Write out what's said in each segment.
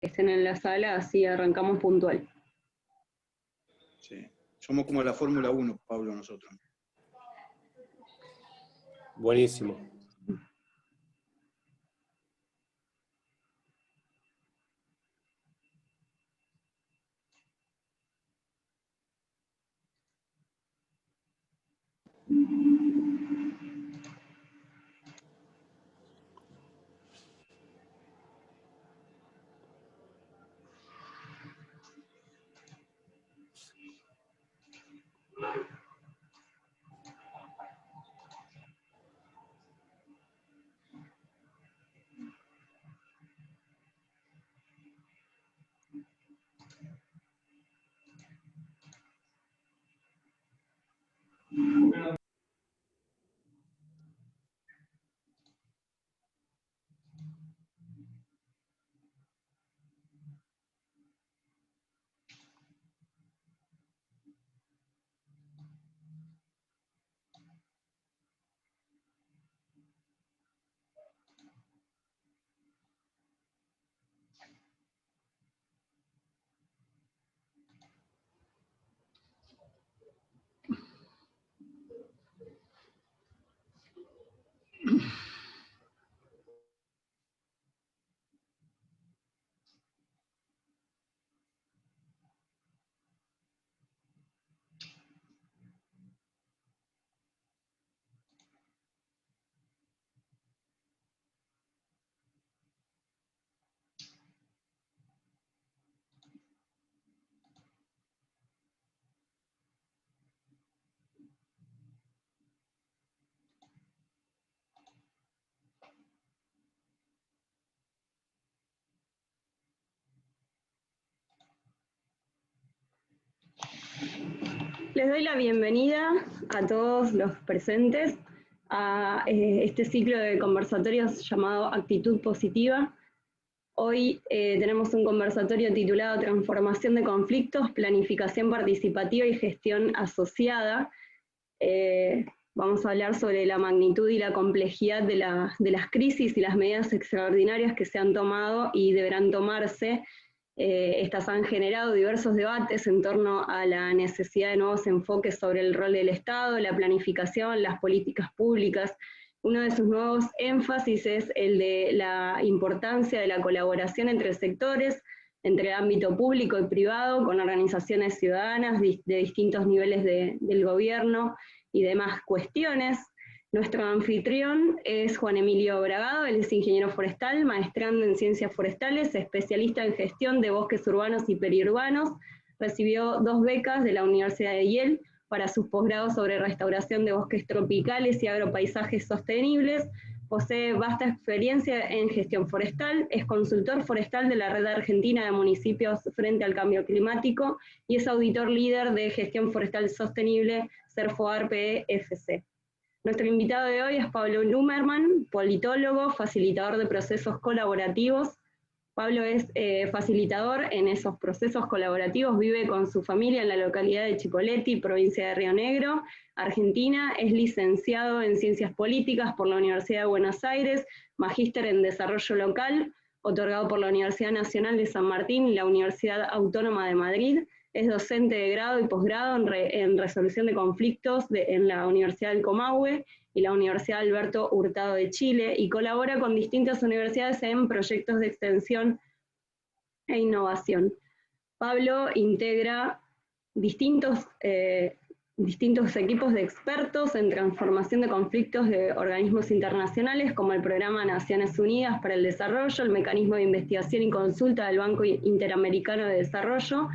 estén en la sala, así arrancamos puntual. Sí. Somos como la Fórmula 1, Pablo, nosotros. Buenísimo. Les doy la bienvenida a todos los presentes a este ciclo de conversatorios llamado Actitud Positiva. Hoy tenemos un conversatorio titulado Transformación de conflictos, planificación participativa y gestión asociada. Vamos a hablar sobre la magnitud y la complejidad de las crisis y las medidas extraordinarias que se han tomado y deberán tomarse. Estas han generado diversos debates en torno a la necesidad de nuevos enfoques sobre el rol del Estado, la planificación, las políticas públicas. Uno de sus nuevos énfasis es el de la importancia de la colaboración entre sectores, entre ámbito público y privado, con organizaciones ciudadanas de distintos niveles del gobierno y demás cuestiones. Nuestro anfitrión es Juan Emilio Bragado, él es ingeniero forestal, maestrando en ciencias forestales, especialista en gestión de bosques urbanos y periurbanos. Recibió 2 becas de la Universidad de Yale para sus posgrados sobre restauración de bosques tropicales y agropaisajes sostenibles. Posee vasta experiencia en gestión forestal, es consultor forestal de la Red Argentina de Municipios frente al Cambio Climático y es auditor líder de gestión forestal sostenible CERFOAR-PE-FC. Nuestro invitado de hoy es Pablo Lummerman, politólogo, facilitador de procesos colaborativos. Pablo es facilitador en esos procesos colaborativos, vive con su familia en la localidad de Chipoleti, provincia de Río Negro, Argentina, es licenciado en Ciencias Políticas por la Universidad de Buenos Aires, magíster en Desarrollo Local, otorgado por la Universidad Nacional de San Martín y la Universidad Autónoma de Madrid. Es docente de grado y posgrado en resolución de conflictos en la Universidad del Comahue y la Universidad Alberto Hurtado de Chile, y colabora con distintas universidades en proyectos de extensión e innovación. Pablo integra distintos equipos de expertos en transformación de conflictos de organismos internacionales, como el Programa Naciones Unidas para el Desarrollo, el Mecanismo de Investigación y Consulta del Banco Interamericano de Desarrollo,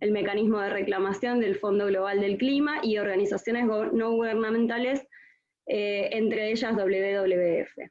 el Mecanismo de Reclamación del Fondo Global del Clima y organizaciones no gubernamentales, entre ellas WWF.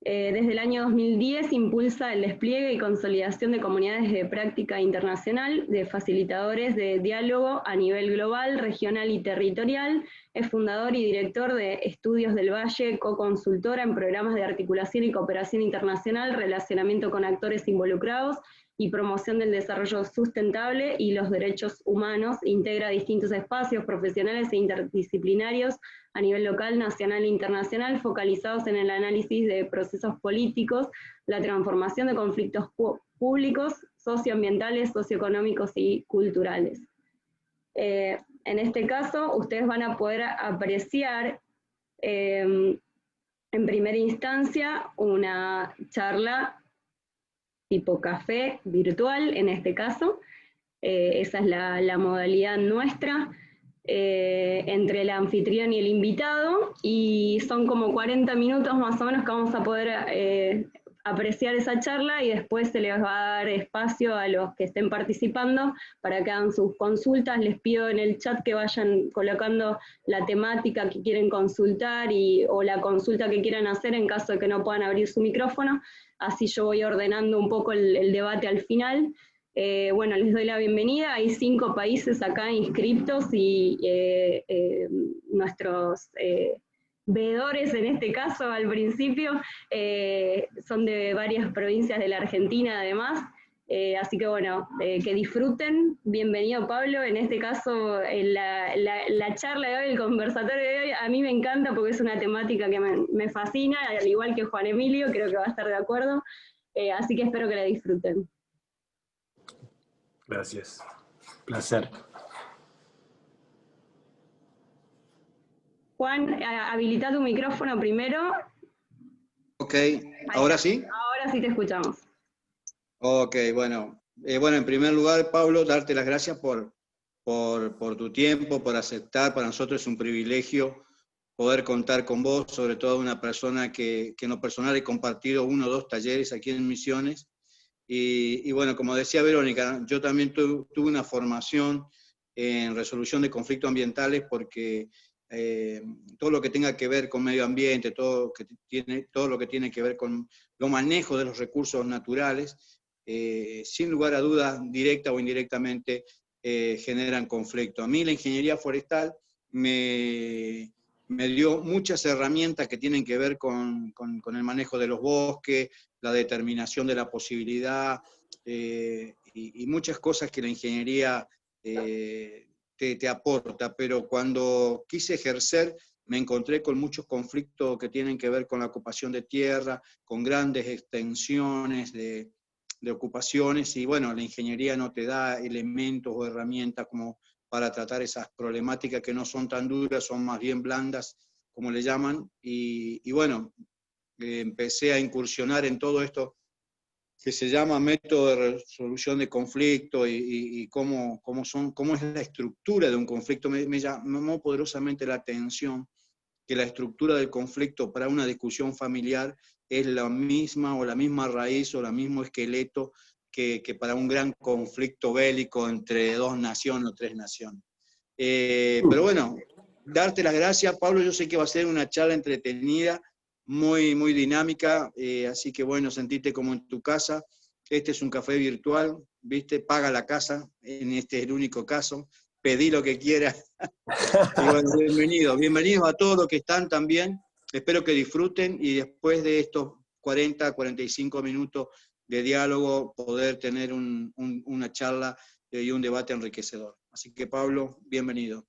Desde el año 2010 impulsa el despliegue y consolidación de comunidades de práctica internacional, de facilitadores de diálogo a nivel global, regional y territorial. Es fundador y director de Estudios del Valle, co-consultora en programas de articulación y cooperación internacional, relacionamiento con actores involucrados y promoción del desarrollo sustentable y los derechos humanos. Integra distintos espacios profesionales e interdisciplinarios a nivel local, nacional e internacional, focalizados en el análisis de procesos políticos, la transformación de conflictos públicos, socioambientales, socioeconómicos y culturales. En este caso, ustedes van a poder apreciar en primera instancia una charla tipo café virtual, en este caso. Esa es la modalidad nuestra, entre el anfitrión y el invitado, y son como 40 minutos más o menos que vamos a poder apreciar esa charla, y después se les va a dar espacio a los que estén participando para que hagan sus consultas. Les pido en el chat que vayan colocando la temática que quieren consultar o la consulta que quieran hacer en caso de que no puedan abrir su micrófono, así yo voy ordenando un poco el debate al final. Bueno, les doy la bienvenida. Hay 5 países acá inscriptos y nuestros veedores, en este caso al principio, son de varias provincias de la Argentina además. Así que bueno, que disfruten. Bienvenido Pablo. En este caso, la charla de hoy, el conversatorio de hoy, a mí me encanta porque es una temática que me fascina, al igual que Juan Emilio, creo que va a estar de acuerdo. Así que espero que la disfruten. Gracias. Placer. Juan, habilita tu micrófono primero. Ok, ¿ahora sí? Ahora sí te escuchamos. Ok, bueno. Bueno, en primer lugar, Pablo, darte las gracias por tu tiempo, por aceptar. Para nosotros es un privilegio poder contar con vos, sobre todo una persona que en lo personal he compartido 1 o 2 talleres aquí en Misiones. Y bueno, como decía Verónica, yo también tuve una formación en resolución de conflictos ambientales porque todo lo que tenga que ver con medio ambiente, todo lo que tiene que ver con los manejos de los recursos naturales, sin lugar a dudas, directa o indirectamente, generan conflicto. A mí la ingeniería forestal me dio muchas herramientas que tienen que ver con el manejo de los bosques, la determinación de la posibilidad y muchas cosas que la ingeniería te aporta, pero cuando quise ejercer me encontré con muchos conflictos que tienen que ver con la ocupación de tierra, con grandes extensiones de ocupaciones, y bueno, la ingeniería no te da elementos o herramientas como para tratar esas problemáticas que no son tan duras, son más bien blandas, como le llaman, y bueno, empecé a incursionar en todo esto que se llama método de resolución de conflicto y cómo es la estructura de un conflicto. Me llamó poderosamente la atención que la estructura del conflicto para una discusión familiar es la misma o la misma raíz o el mismo esqueleto que para un gran conflicto bélico entre 2 naciones o 3 naciones. Pero bueno, darte las gracias, Pablo. Yo sé que va a ser una charla entretenida, muy, muy dinámica, así que bueno, sentite como en tu casa. Este es un café virtual, ¿viste? Paga la casa, en este es el único caso. Pedí lo que quieras. Y bueno, bienvenidos a todos los que están también. Espero que disfruten y después de estos 40, 45 minutos de diálogo, poder tener una charla y un debate enriquecedor. Así que Pablo, bienvenido.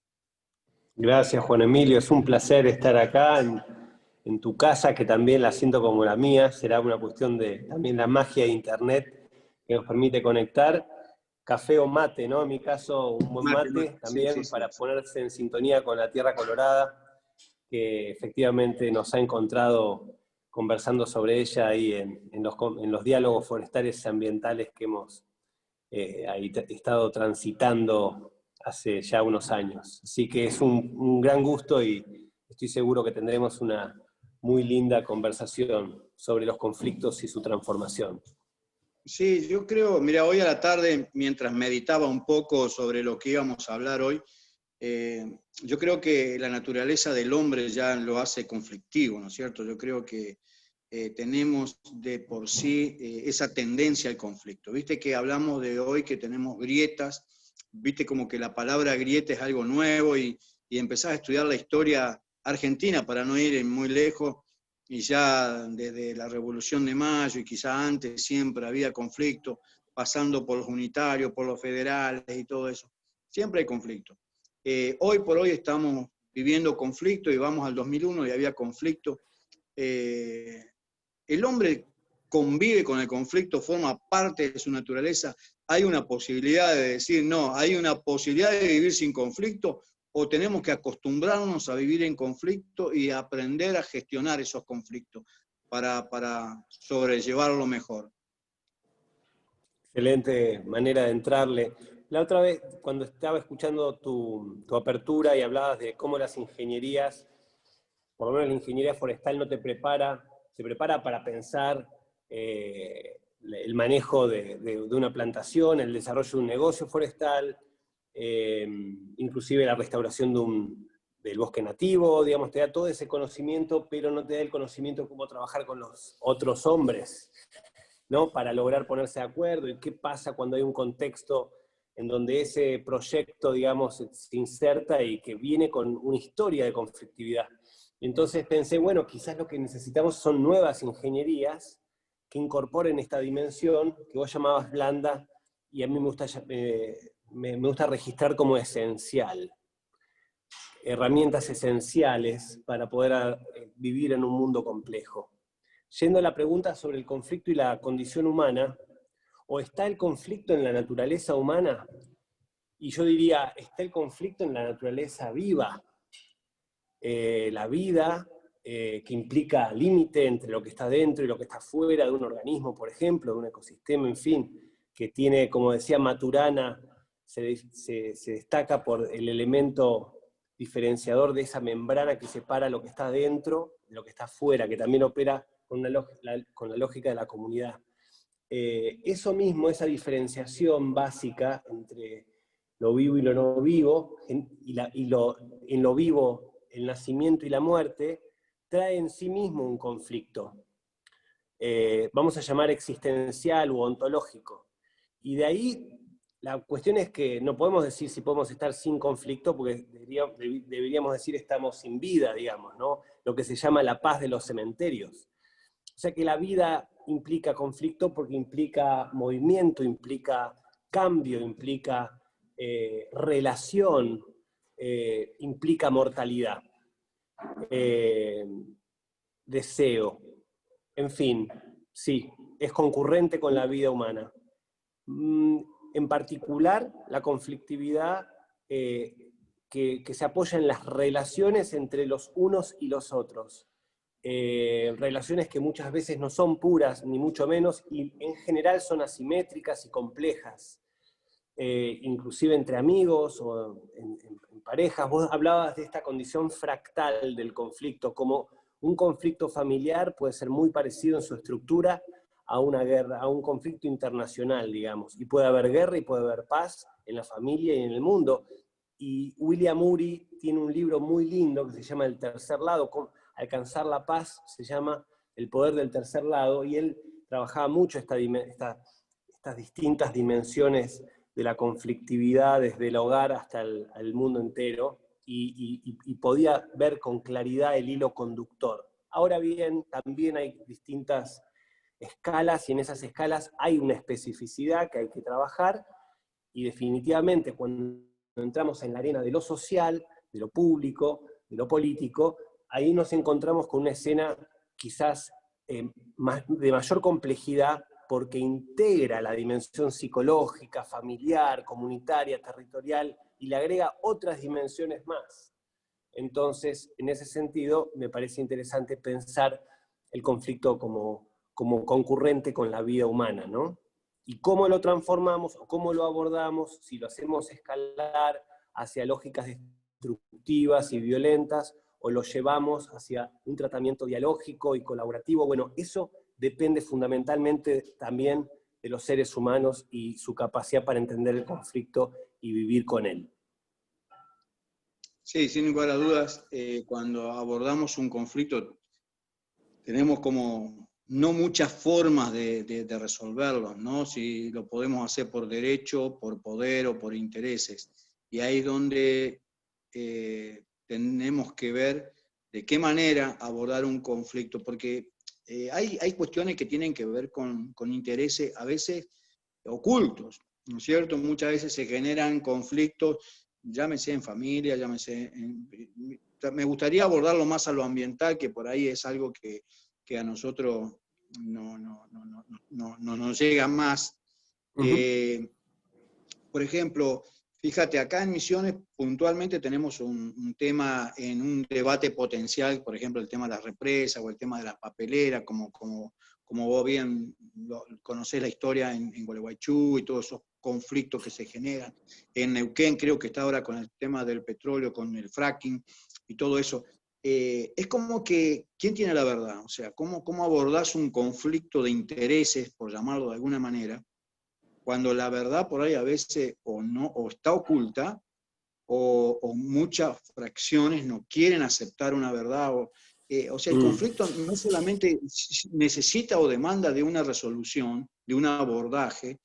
Gracias, Juan Emilio. Es un placer estar acá en tu casa, que también la siento como la mía. Será una cuestión de también la magia de Internet que nos permite conectar. Café o mate, ¿no? En mi caso, un buen mate también, sí, para ponerse en sintonía con la Tierra Colorada, que efectivamente nos ha encontrado conversando sobre ella ahí en los diálogos forestales y ambientales que hemos estado transitando hace ya unos años. Así que es un gran gusto y estoy seguro que tendremos una muy linda conversación sobre los conflictos y su transformación. Sí, yo creo, mira, hoy a la tarde, mientras meditaba un poco sobre lo que íbamos a hablar hoy, yo creo que la naturaleza del hombre ya lo hace conflictivo, ¿no es cierto? Yo creo que tenemos de por sí esa tendencia al conflicto. Viste que hablamos de hoy que tenemos grietas, viste como que la palabra grieta es algo nuevo y empezás a estudiar la historia argentina para no ir muy lejos, y ya desde la Revolución de Mayo y quizá antes siempre había conflicto, pasando por los unitarios, por los federales y todo eso. Siempre hay conflicto. Hoy por hoy estamos viviendo conflicto y vamos al 2001 y había conflicto. El hombre convive con el conflicto, forma parte de su naturaleza, hay una posibilidad de decir, no, hay una posibilidad de vivir sin conflicto, o tenemos que acostumbrarnos a vivir en conflicto y aprender a gestionar esos conflictos para sobrellevarlo mejor. Excelente manera de entrarle. La otra vez, cuando estaba escuchando tu apertura y hablabas de cómo las ingenierías, por lo menos la ingeniería forestal no te prepara, se prepara para pensar el manejo de una plantación, el desarrollo de un negocio forestal, inclusive la restauración del bosque nativo, digamos, te da todo ese conocimiento, pero no te da el conocimiento de cómo trabajar con los otros hombres, ¿no? Para lograr ponerse de acuerdo, y qué pasa cuando hay un contexto en donde ese proyecto, digamos, se inserta y que viene con una historia de conflictividad. Entonces pensé, bueno, quizás lo que necesitamos son nuevas ingenierías que incorporen esta dimensión que vos llamabas blanda, y a mí me gusta registrar como esencial. Herramientas esenciales para poder vivir en un mundo complejo. Yendo a la pregunta sobre el conflicto y la condición humana, ¿o está el conflicto en la naturaleza humana? Y yo diría, está el conflicto en la naturaleza viva. La vida, que implica límite entre lo que está dentro y lo que está fuera de un organismo, por ejemplo, de un ecosistema, en fin, que tiene, como decía Maturana, se destaca por el elemento diferenciador de esa membrana que separa lo que está dentro de lo que está fuera, que también opera con la lógica de la comunidad. Eso mismo, esa diferenciación básica entre lo vivo y lo no vivo, en lo vivo, el nacimiento y la muerte, trae en sí mismo un conflicto. Vamos a llamar existencial u ontológico. Y de ahí, la cuestión es que no podemos decir si podemos estar sin conflicto, porque deberíamos decir estamos sin vida, digamos, ¿no? Lo que se llama la paz de los cementerios. O sea que la vida implica conflicto porque implica movimiento, implica cambio, implica relación, implica mortalidad, deseo. En fin, sí, es concurrente con la vida humana. En particular, la conflictividad que se apoya en las relaciones entre los unos y los otros. Relaciones que muchas veces no son puras, ni mucho menos, y en general son asimétricas y complejas. Inclusive entre amigos o en parejas. Vos hablabas de esta condición fractal del conflicto, como un conflicto familiar puede ser muy parecido en su estructura a una guerra, a un conflicto internacional, digamos, y puede haber guerra y puede haber paz en la familia y en el mundo. Y William Ury tiene un libro muy lindo que se llama El tercer lado, Alcanzar la paz, se llama El poder del tercer lado, y él trabajaba mucho estas distintas dimensiones de la conflictividad desde el hogar hasta el mundo entero, y podía ver con claridad el hilo conductor. Ahora bien, también hay distintas escalas, y en esas escalas hay una especificidad que hay que trabajar, y definitivamente cuando entramos en la arena de lo social, de lo público, de lo político, ahí nos encontramos con una escena quizás de mayor complejidad, porque integra la dimensión psicológica, familiar, comunitaria, territorial, y le agrega otras dimensiones más. Entonces, en ese sentido, me parece interesante pensar el conflicto como concurrente con la vida humana, ¿no? Y cómo lo transformamos, o cómo lo abordamos, si lo hacemos escalar hacia lógicas destructivas y violentas, o lo llevamos hacia un tratamiento dialógico y colaborativo. Bueno, eso depende fundamentalmente también de los seres humanos y su capacidad para entender el conflicto y vivir con él. Sí, sin lugar a dudas, cuando abordamos un conflicto tenemos como no muchas formas de resolverlo, ¿no? Si lo podemos hacer por derecho, por poder o por intereses. Y ahí es donde tenemos que ver de qué manera abordar un conflicto, porque hay cuestiones que tienen que ver con intereses a veces ocultos, ¿no es cierto? Muchas veces se generan conflictos, llámese en familia, llámese me gustaría abordarlo más a lo ambiental, que por ahí es algo que a nosotros no nos llegan más. Por ejemplo, fíjate, acá en Misiones puntualmente tenemos un tema en un debate potencial, por ejemplo, el tema de las represas o el tema de las papeleras, como vos bien conocés la historia en Gualeguaychú y todos esos conflictos que se generan. En Neuquén creo que está ahora con el tema del petróleo, con el fracking y todo eso. Es como que, ¿quién tiene la verdad? O sea, ¿cómo abordás un conflicto de intereses, por llamarlo de alguna manera, cuando la verdad por ahí a veces o está oculta, o muchas fracciones no quieren aceptar una verdad? O sea, el conflicto no solamente necesita o demanda de una resolución, de un abordaje,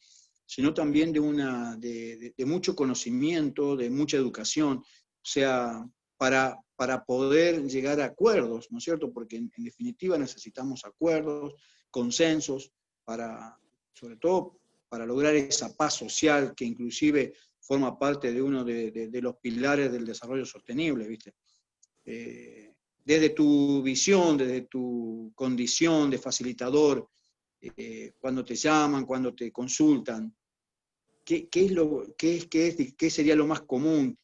sino también de mucho conocimiento, de mucha educación, o sea, para poder llegar a acuerdos, ¿no es cierto? Porque en definitiva necesitamos acuerdos, consensos, sobre todo para lograr esa paz social que inclusive forma parte de uno de los pilares del desarrollo sostenible, ¿viste? Desde tu visión, desde tu condición de facilitador, cuando te llaman, cuando te consultan, ¿qué sería lo más común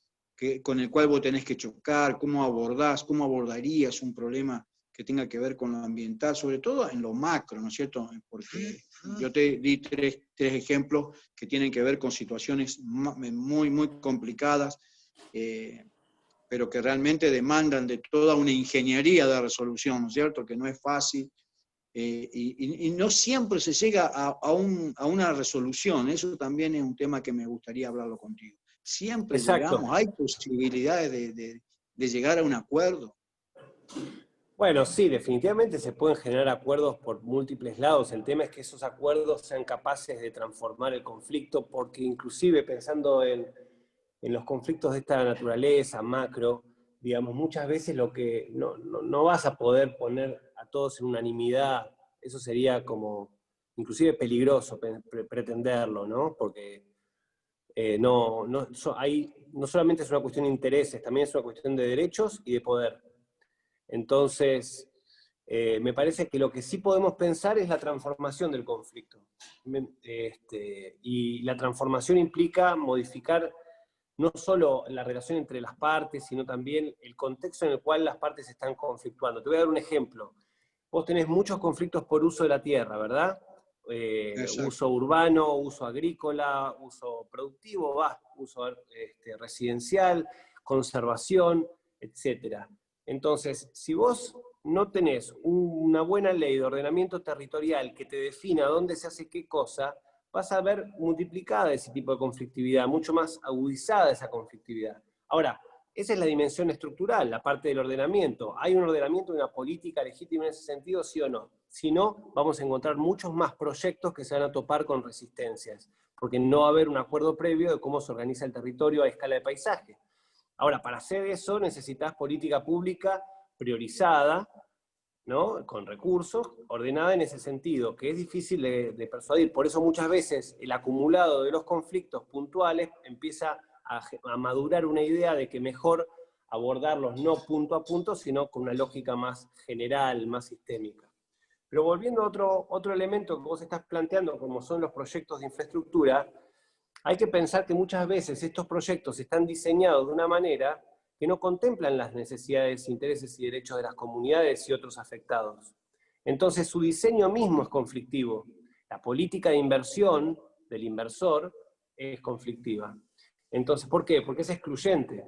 con el cual vos tenés que chocar? ¿Cómo abordarías un problema que tenga que ver con lo ambiental, sobre todo en lo macro, ¿no es cierto? Porque yo te di tres ejemplos que tienen que ver con situaciones muy, muy complicadas, pero que realmente demandan de toda una ingeniería de resolución, ¿no es cierto? Que no es fácil, y no siempre se llega a una resolución. Eso también es un tema que me gustaría hablarlo contigo. Siempre Exacto. hay posibilidades de llegar a un acuerdo. Bueno, sí, definitivamente se pueden generar acuerdos por múltiples lados. El tema es que esos acuerdos sean capaces de transformar el conflicto, porque inclusive pensando en los conflictos de esta naturaleza, macro, digamos, muchas veces lo que no vas a poder poner a todos en unanimidad. Eso sería como inclusive peligroso pretenderlo, ¿no? Porque no solamente es una cuestión de intereses, también es una cuestión de derechos y de poder. Entonces, me parece que lo que sí podemos pensar es la transformación del conflicto. Y la transformación implica modificar no solo la relación entre las partes, sino también el contexto en el cual las partes están conflictuando. Te voy a dar un ejemplo. Vos tenés muchos conflictos por uso de la tierra, ¿verdad? Uso urbano, uso agrícola, uso productivo, uso residencial, conservación, etc. Entonces, si vos no tenés una buena ley de ordenamiento territorial que te defina dónde se hace qué cosa, vas a ver multiplicada ese tipo de conflictividad, mucho más agudizada esa conflictividad. Ahora, esa es la dimensión estructural, la parte del ordenamiento. ¿Hay un ordenamiento, una política legítima en ese sentido, sí o no? Si no, vamos a encontrar muchos más proyectos que se van a topar con resistencias, porque no va a haber un acuerdo previo de cómo se organiza el territorio a escala de paisaje. Ahora, para hacer eso necesitas política pública priorizada, ¿no? Con recursos, ordenada en ese sentido, que es difícil de persuadir. Por eso muchas veces el acumulado de los conflictos puntuales empieza a madurar una idea de que mejor abordarlos no punto a punto, sino con una lógica más general, más sistémica. Pero volviendo a otro elemento que vos estás planteando, como son los proyectos de infraestructura, hay que pensar que muchas veces estos proyectos están diseñados de una manera que no contemplan las necesidades, intereses y derechos de las comunidades y otros afectados. Entonces su diseño mismo es conflictivo. La política de inversión del inversor es conflictiva. Entonces, ¿por qué? Porque es excluyente,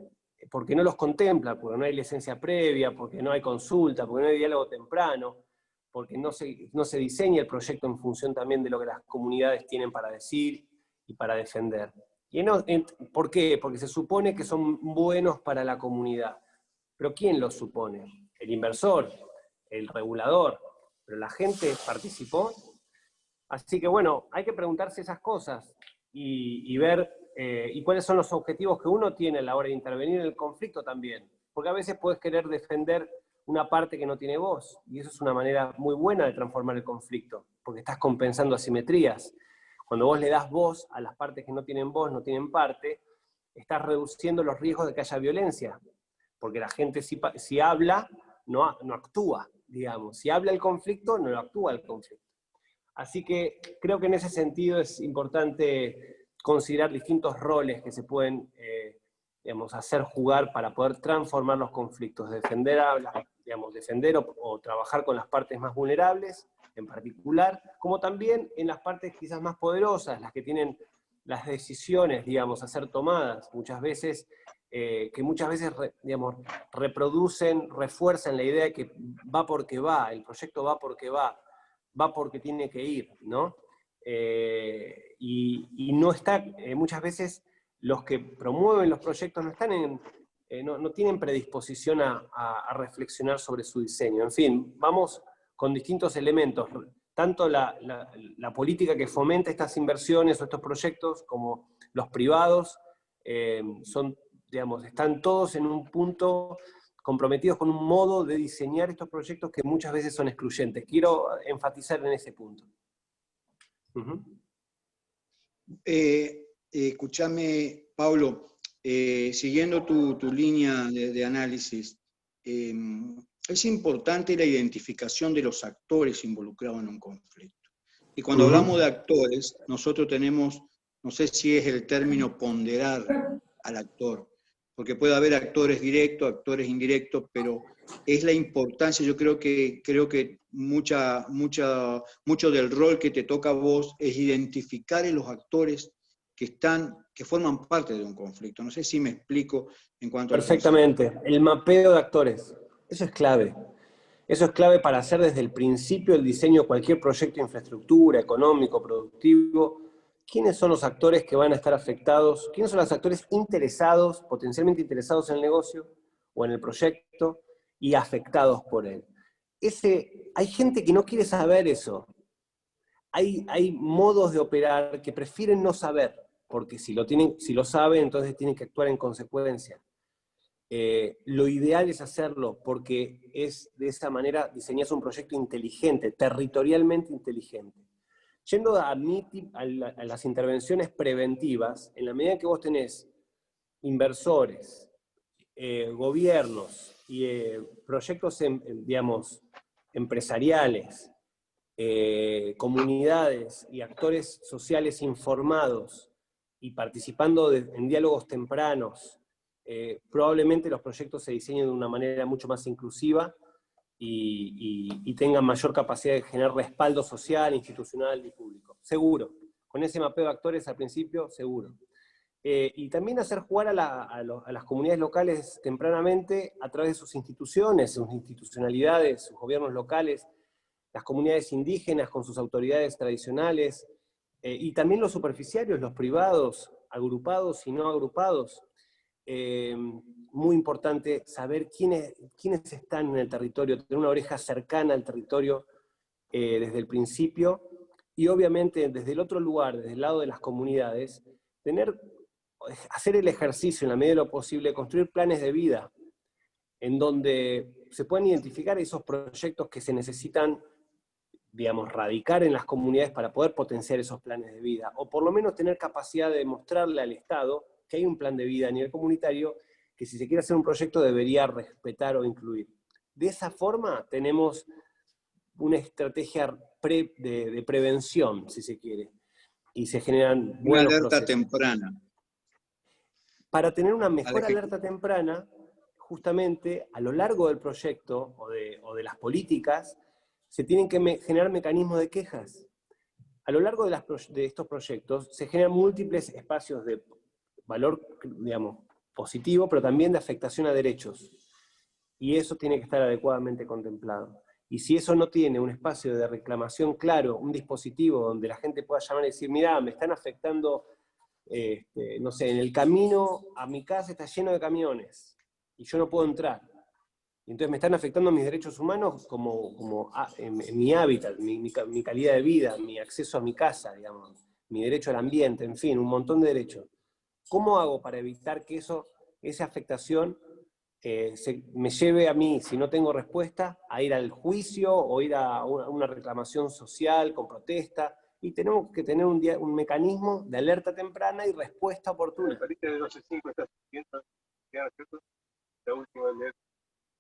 porque no los contempla, porque no hay licencia previa, porque no hay consulta, porque no hay diálogo temprano, porque no se diseña el proyecto en función también de lo que las comunidades tienen para decir y para defender. ¿Por qué? Porque se supone que son buenos para la comunidad. ¿Pero quién lo supone? El inversor, el regulador, pero la gente participó. Así que bueno, hay que preguntarse esas cosas y ver y cuáles son los objetivos que uno tiene a la hora de intervenir en el conflicto también. Porque a veces puedes querer defender una parte que no tiene voz, y eso es una manera muy buena de transformar el conflicto, porque estás compensando asimetrías. Cuando vos le das voz a las partes que no tienen voz, no tienen parte, estás reduciendo los riesgos de que haya violencia, porque la gente si habla, no actúa, digamos. Si habla el conflicto, no actúa el conflicto. Así que creo que en ese sentido es importante considerar distintos roles que se pueden digamos, hacer jugar para poder transformar los conflictos, defender o trabajar con las partes más vulnerables, en particular, como también en las partes quizás más poderosas, las que tienen las decisiones, digamos, a ser tomadas, que muchas veces digamos, refuerzan la idea de que va porque va, el proyecto va porque va porque tiene que ir, ¿no? Y no está, muchas veces los que promueven los proyectos no tienen predisposición a reflexionar sobre su diseño. En fin, vamos con distintos elementos, tanto la política que fomenta estas inversiones o estos proyectos, como los privados, están todos en un punto comprometidos con un modo de diseñar estos proyectos que muchas veces son excluyentes. Quiero enfatizar en ese punto. Escúchame, Pablo, siguiendo tu línea de análisis, es importante la identificación de los actores involucrados en un conflicto. Y cuando hablamos de actores, nosotros tenemos, no sé si es el término ponderar al actor, porque puede haber actores directos, actores indirectos, pero es la importancia, yo creo que mucho del rol que te toca a vos es identificar a los actores que forman parte de un conflicto. No sé si me explico en cuanto al concepto. Perfectamente. El mapeo de actores. Eso es clave. Eso es clave para hacer desde el principio el diseño de cualquier proyecto de infraestructura, económico, productivo. ¿Quiénes son los actores que van a estar afectados? ¿Quiénes son los actores interesados, potencialmente interesados en el negocio o en el proyecto y afectados por él? Hay gente que no quiere saber eso. Hay modos de operar que prefieren no saber, porque si lo saben, entonces tienen que actuar en consecuencia. Lo ideal es hacerlo, porque es de esa manera diseñas un proyecto inteligente, territorialmente inteligente. Yendo a las intervenciones preventivas, en la medida en que vos tenés inversores, gobiernos y proyectos, digamos, empresariales, comunidades y actores sociales informados y participando en diálogos tempranos, probablemente los proyectos se diseñen de una manera mucho más inclusiva y tengan mayor capacidad de generar respaldo social, institucional y público. Seguro. Con ese mapeo de actores al principio, seguro. Y también hacer jugar a las comunidades locales tempranamente a través de sus instituciones, sus institucionalidades, sus gobiernos locales, las comunidades indígenas con sus autoridades tradicionales, y también los superficiarios, los privados, agrupados y no agrupados. Muy importante saber quiénes están en el territorio, tener una oreja cercana al territorio desde el principio, y obviamente desde el otro lugar, desde el lado de las comunidades, hacer el ejercicio en la medida de lo posible, construir planes de vida, en donde se puedan identificar esos proyectos que se necesitan, digamos, radicar en las comunidades para poder potenciar esos planes de vida, o por lo menos tener capacidad de mostrarle al Estado que hay un plan de vida a nivel comunitario que si se quiere hacer un proyecto debería respetar o incluir. De esa forma tenemos una estrategia de prevención, si se quiere, y se generan buenos alerta procesos. temprana. Para tener una mejor alerta temprana, justamente a lo largo del proyecto o de las políticas, se tienen que generar mecanismos de quejas. A lo largo de estos proyectos se generan múltiples espacios de valor, digamos, positivo, pero también de afectación a derechos. Y eso tiene que estar adecuadamente contemplado. Y si eso no tiene un espacio de reclamación claro, un dispositivo donde la gente pueda llamar y decir, mirá, me están afectando, no sé, en el camino a mi casa está lleno de camiones y yo no puedo entrar. Entonces me están afectando mis derechos humanos en mi hábitat, mi calidad de vida, mi acceso a mi casa, digamos, mi derecho al ambiente, en fin, un montón de derechos. ¿Cómo hago para evitar que esa afectación me lleve a mí, si no tengo respuesta, a ir al juicio o ir a una reclamación social con protesta? Y tenemos que tener un mecanismo de alerta temprana y respuesta oportuna. De 12.5 está subiendo, ¿cierto? La última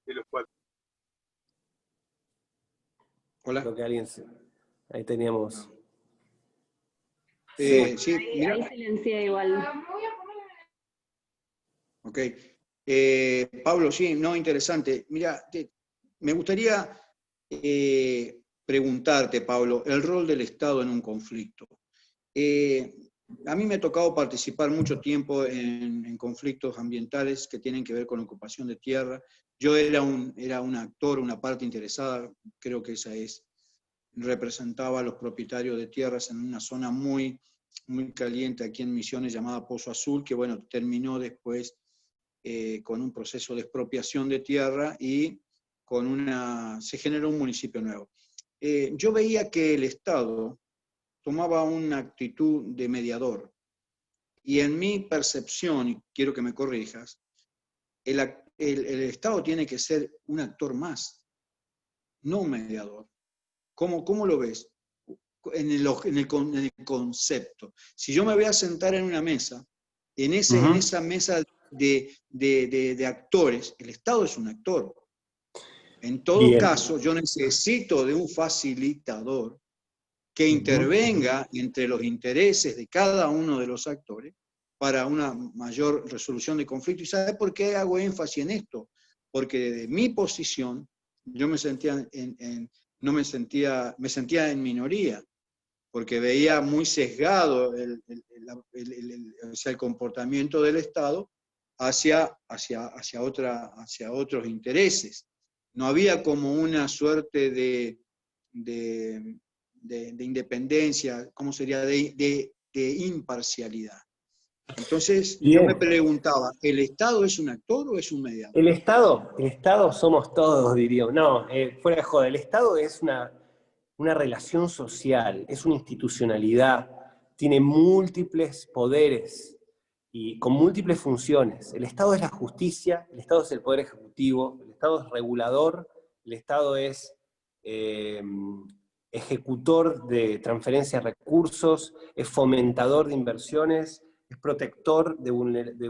de los 4. Hola. Creo que alguien Ahí teníamos. Sí, Ahí silencié igual. Ok. Pablo, sí, no, interesante. Mira, me gustaría preguntarte, Pablo, el rol del Estado en un conflicto. A mí me ha tocado participar mucho tiempo en conflictos ambientales que tienen que ver con la ocupación de tierra. Yo era un actor, una parte interesada, creo que esa es, representaba a los propietarios de tierras en una zona muy, muy caliente aquí en Misiones llamada Pozo Azul, que bueno, terminó después con un proceso de expropiación de tierra y se generó un municipio nuevo. Yo veía que el Estado tomaba una actitud de mediador. Y en mi percepción, y quiero que me corrijas, el Estado tiene que ser un actor más, no un mediador. ¿Cómo lo ves? En el concepto. Si yo me voy a sentar en una mesa, en esa mesa de actores, el Estado es un actor. En todo Bien. caso, yo necesito de un facilitador que intervenga entre los intereses de cada uno de los actores para una mayor resolución de conflicto. ¿Y sabe por qué hago énfasis en esto? Porque desde mi posición yo me sentía me sentía en minoría, porque veía muy sesgado el comportamiento del Estado hacia otros intereses. No había como una suerte de independencia, ¿cómo sería? De imparcialidad. Entonces, yo me Bien. preguntaba, ¿el Estado es un actor o es un mediador? El Estado somos todos, diríamos. No, fuera de joda, el Estado es una relación social, es una institucionalidad, tiene múltiples poderes y con múltiples funciones. El Estado es la justicia, el Estado es el poder ejecutivo, el Estado es regulador, el Estado es ejecutor de transferencia de recursos, es fomentador de inversiones, es protector de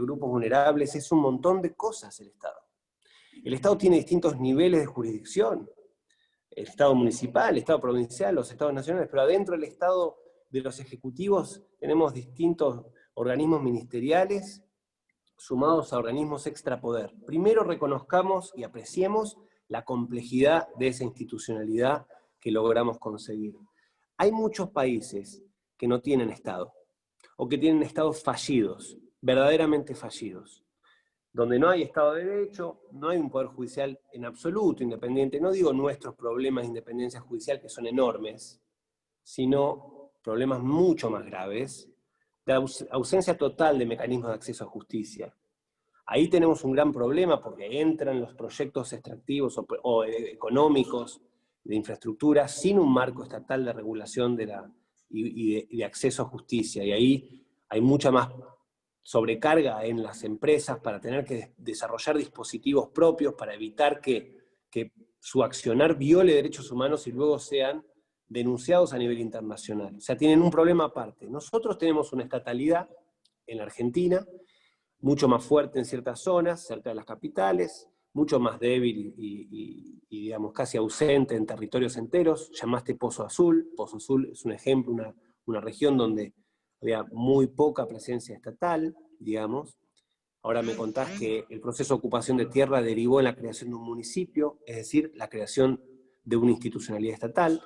grupos vulnerables, es un montón de cosas el Estado. El Estado tiene distintos niveles de jurisdicción, el Estado municipal, el Estado provincial, los Estados nacionales, pero adentro del Estado de los ejecutivos tenemos distintos organismos ministeriales sumados a organismos extrapoder. Primero reconozcamos y apreciemos la complejidad de esa institucionalidad que logramos conseguir. Hay muchos países que no tienen Estado, o que tienen estados fallidos, verdaderamente fallidos, donde no hay Estado de Derecho, no hay un Poder Judicial en absoluto independiente. No digo nuestros problemas de independencia judicial, que son enormes, sino problemas mucho más graves, de ausencia total de mecanismos de acceso a justicia. Ahí tenemos un gran problema porque entran los proyectos extractivos o económicos de infraestructura sin un marco estatal de regulación y de acceso a justicia. Y ahí hay mucha más sobrecarga en las empresas para tener que desarrollar dispositivos propios para evitar que su accionar viole derechos humanos y luego sean denunciados a nivel internacional. O sea, tienen un problema aparte. Nosotros tenemos una estatalidad en la Argentina, mucho más fuerte en ciertas zonas, cerca de las capitales, mucho más débil y digamos, casi ausente en territorios enteros. Llamaste Pozo Azul. Pozo Azul es un ejemplo, una región donde había muy poca presencia estatal, digamos. Ahora me contás que el proceso de ocupación de tierra derivó en la creación de un municipio, es decir, la creación de una institucionalidad estatal.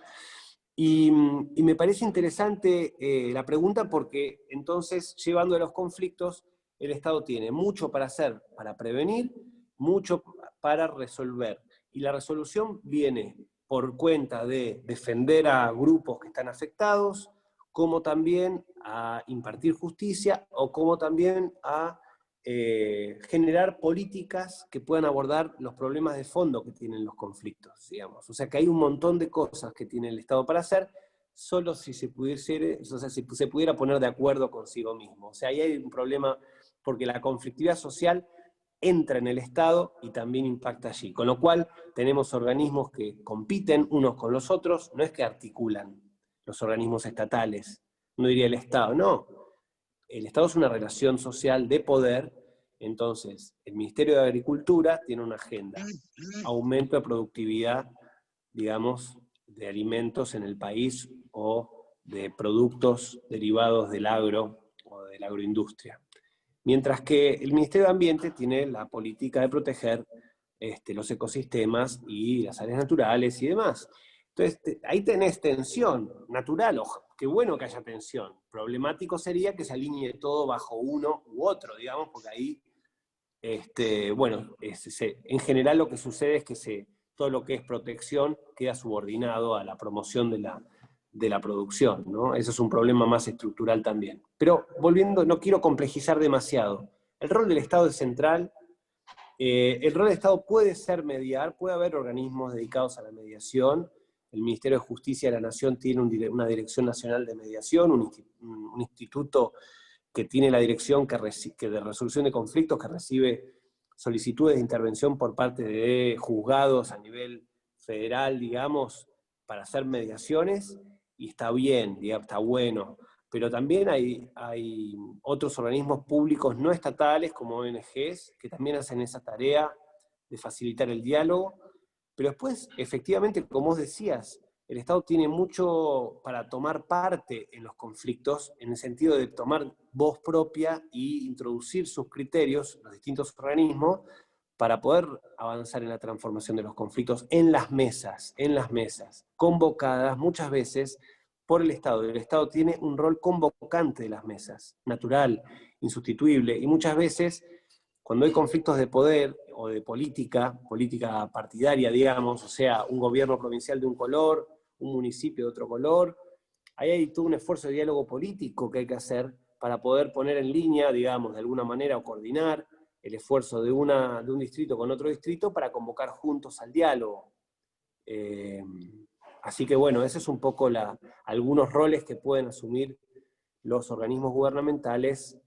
Y me parece interesante la pregunta porque entonces, llevando a los conflictos, el Estado tiene mucho para hacer, para prevenir, mucho para resolver. Y la resolución viene por cuenta de defender a grupos que están afectados, como también a impartir justicia, o como también a generar políticas que puedan abordar los problemas de fondo que tienen los conflictos, digamos. O sea que hay un montón de cosas que tiene el Estado para hacer, solo si se pudiera poner de acuerdo consigo mismo. O sea, ahí hay un problema porque la conflictividad social entra en el Estado y también impacta allí. Con lo cual tenemos organismos que compiten unos con los otros, no es que articulan los organismos estatales, no diría el Estado, no. El Estado es una relación social de poder, entonces el Ministerio de Agricultura tiene una agenda, aumento de productividad, digamos, de alimentos en el país o de productos derivados del agro o de la agroindustria. Mientras que el Ministerio de Ambiente tiene la política de proteger los ecosistemas y las áreas naturales y demás. Entonces, ahí tenés tensión natural, qué bueno que haya tensión. Problemático sería que se alinee todo bajo uno u otro, digamos, porque ahí, en general lo que sucede es que todo lo que es protección queda subordinado a la promoción de la producción, ¿no? Eso es un problema más estructural también. Pero volviendo, no quiero complejizar demasiado. El rol del Estado es central. El rol del Estado puede ser mediar, puede haber organismos dedicados a la mediación. El Ministerio de Justicia de la Nación tiene una Dirección Nacional de Mediación, un instituto que tiene la dirección de resolución de conflictos, que recibe solicitudes de intervención por parte de juzgados a nivel federal, digamos, para hacer mediaciones, y está bien, digamos, está bueno. Pero también hay otros organismos públicos no estatales, como ONGs, que también hacen esa tarea de facilitar el diálogo. Pero después, efectivamente, como vos decías, el Estado tiene mucho para tomar parte en los conflictos, en el sentido de tomar voz propia y introducir sus criterios, los distintos organismos, para poder avanzar en la transformación de los conflictos en las mesas, convocadas muchas veces por el Estado. El Estado tiene un rol convocante de las mesas, natural, insustituible, y muchas veces, cuando hay conflictos de poder o de política partidaria, digamos, o sea, un gobierno provincial de un color, un municipio de otro color, ahí hay todo un esfuerzo de diálogo político que hay que hacer para poder poner en línea, digamos, de alguna manera, o coordinar el esfuerzo de un distrito con otro distrito para convocar juntos al diálogo. Así que bueno, ese es un poco algunos roles que pueden asumir los organismos gubernamentales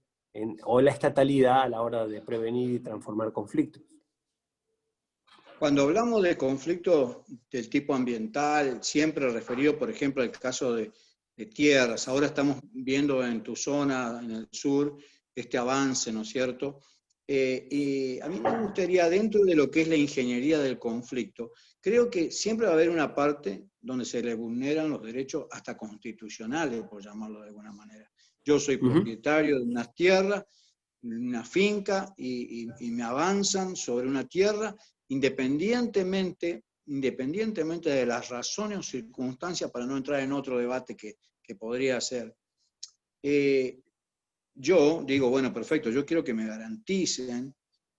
o la estatalidad a la hora de prevenir y transformar conflictos. Cuando hablamos de conflictos del tipo ambiental, siempre referido, por ejemplo, al caso de tierras, ahora estamos viendo en tu zona, en el sur, este avance, ¿no es cierto? Y a mí me gustaría, dentro de lo que es la ingeniería del conflicto, creo que siempre va a haber una parte donde se le vulneran los derechos hasta constitucionales, por llamarlo de alguna manera. Yo soy propietario de unas tierras, una finca, y me avanzan sobre una tierra, independientemente de las razones o circunstancias, para no entrar en otro debate que podría ser. Yo digo, bueno, perfecto, yo quiero que me garanticen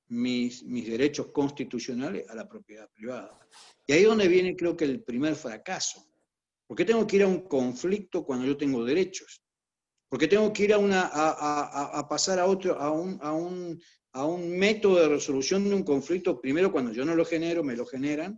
mis derechos constitucionales a la propiedad privada. Y ahí es donde viene, creo que, el primer fracaso. ¿Por qué tengo que ir a un conflicto cuando yo tengo derechos? ¿Por qué tengo que ir a pasar a un método de resolución de un conflicto, primero cuando yo no lo genero, me lo generan,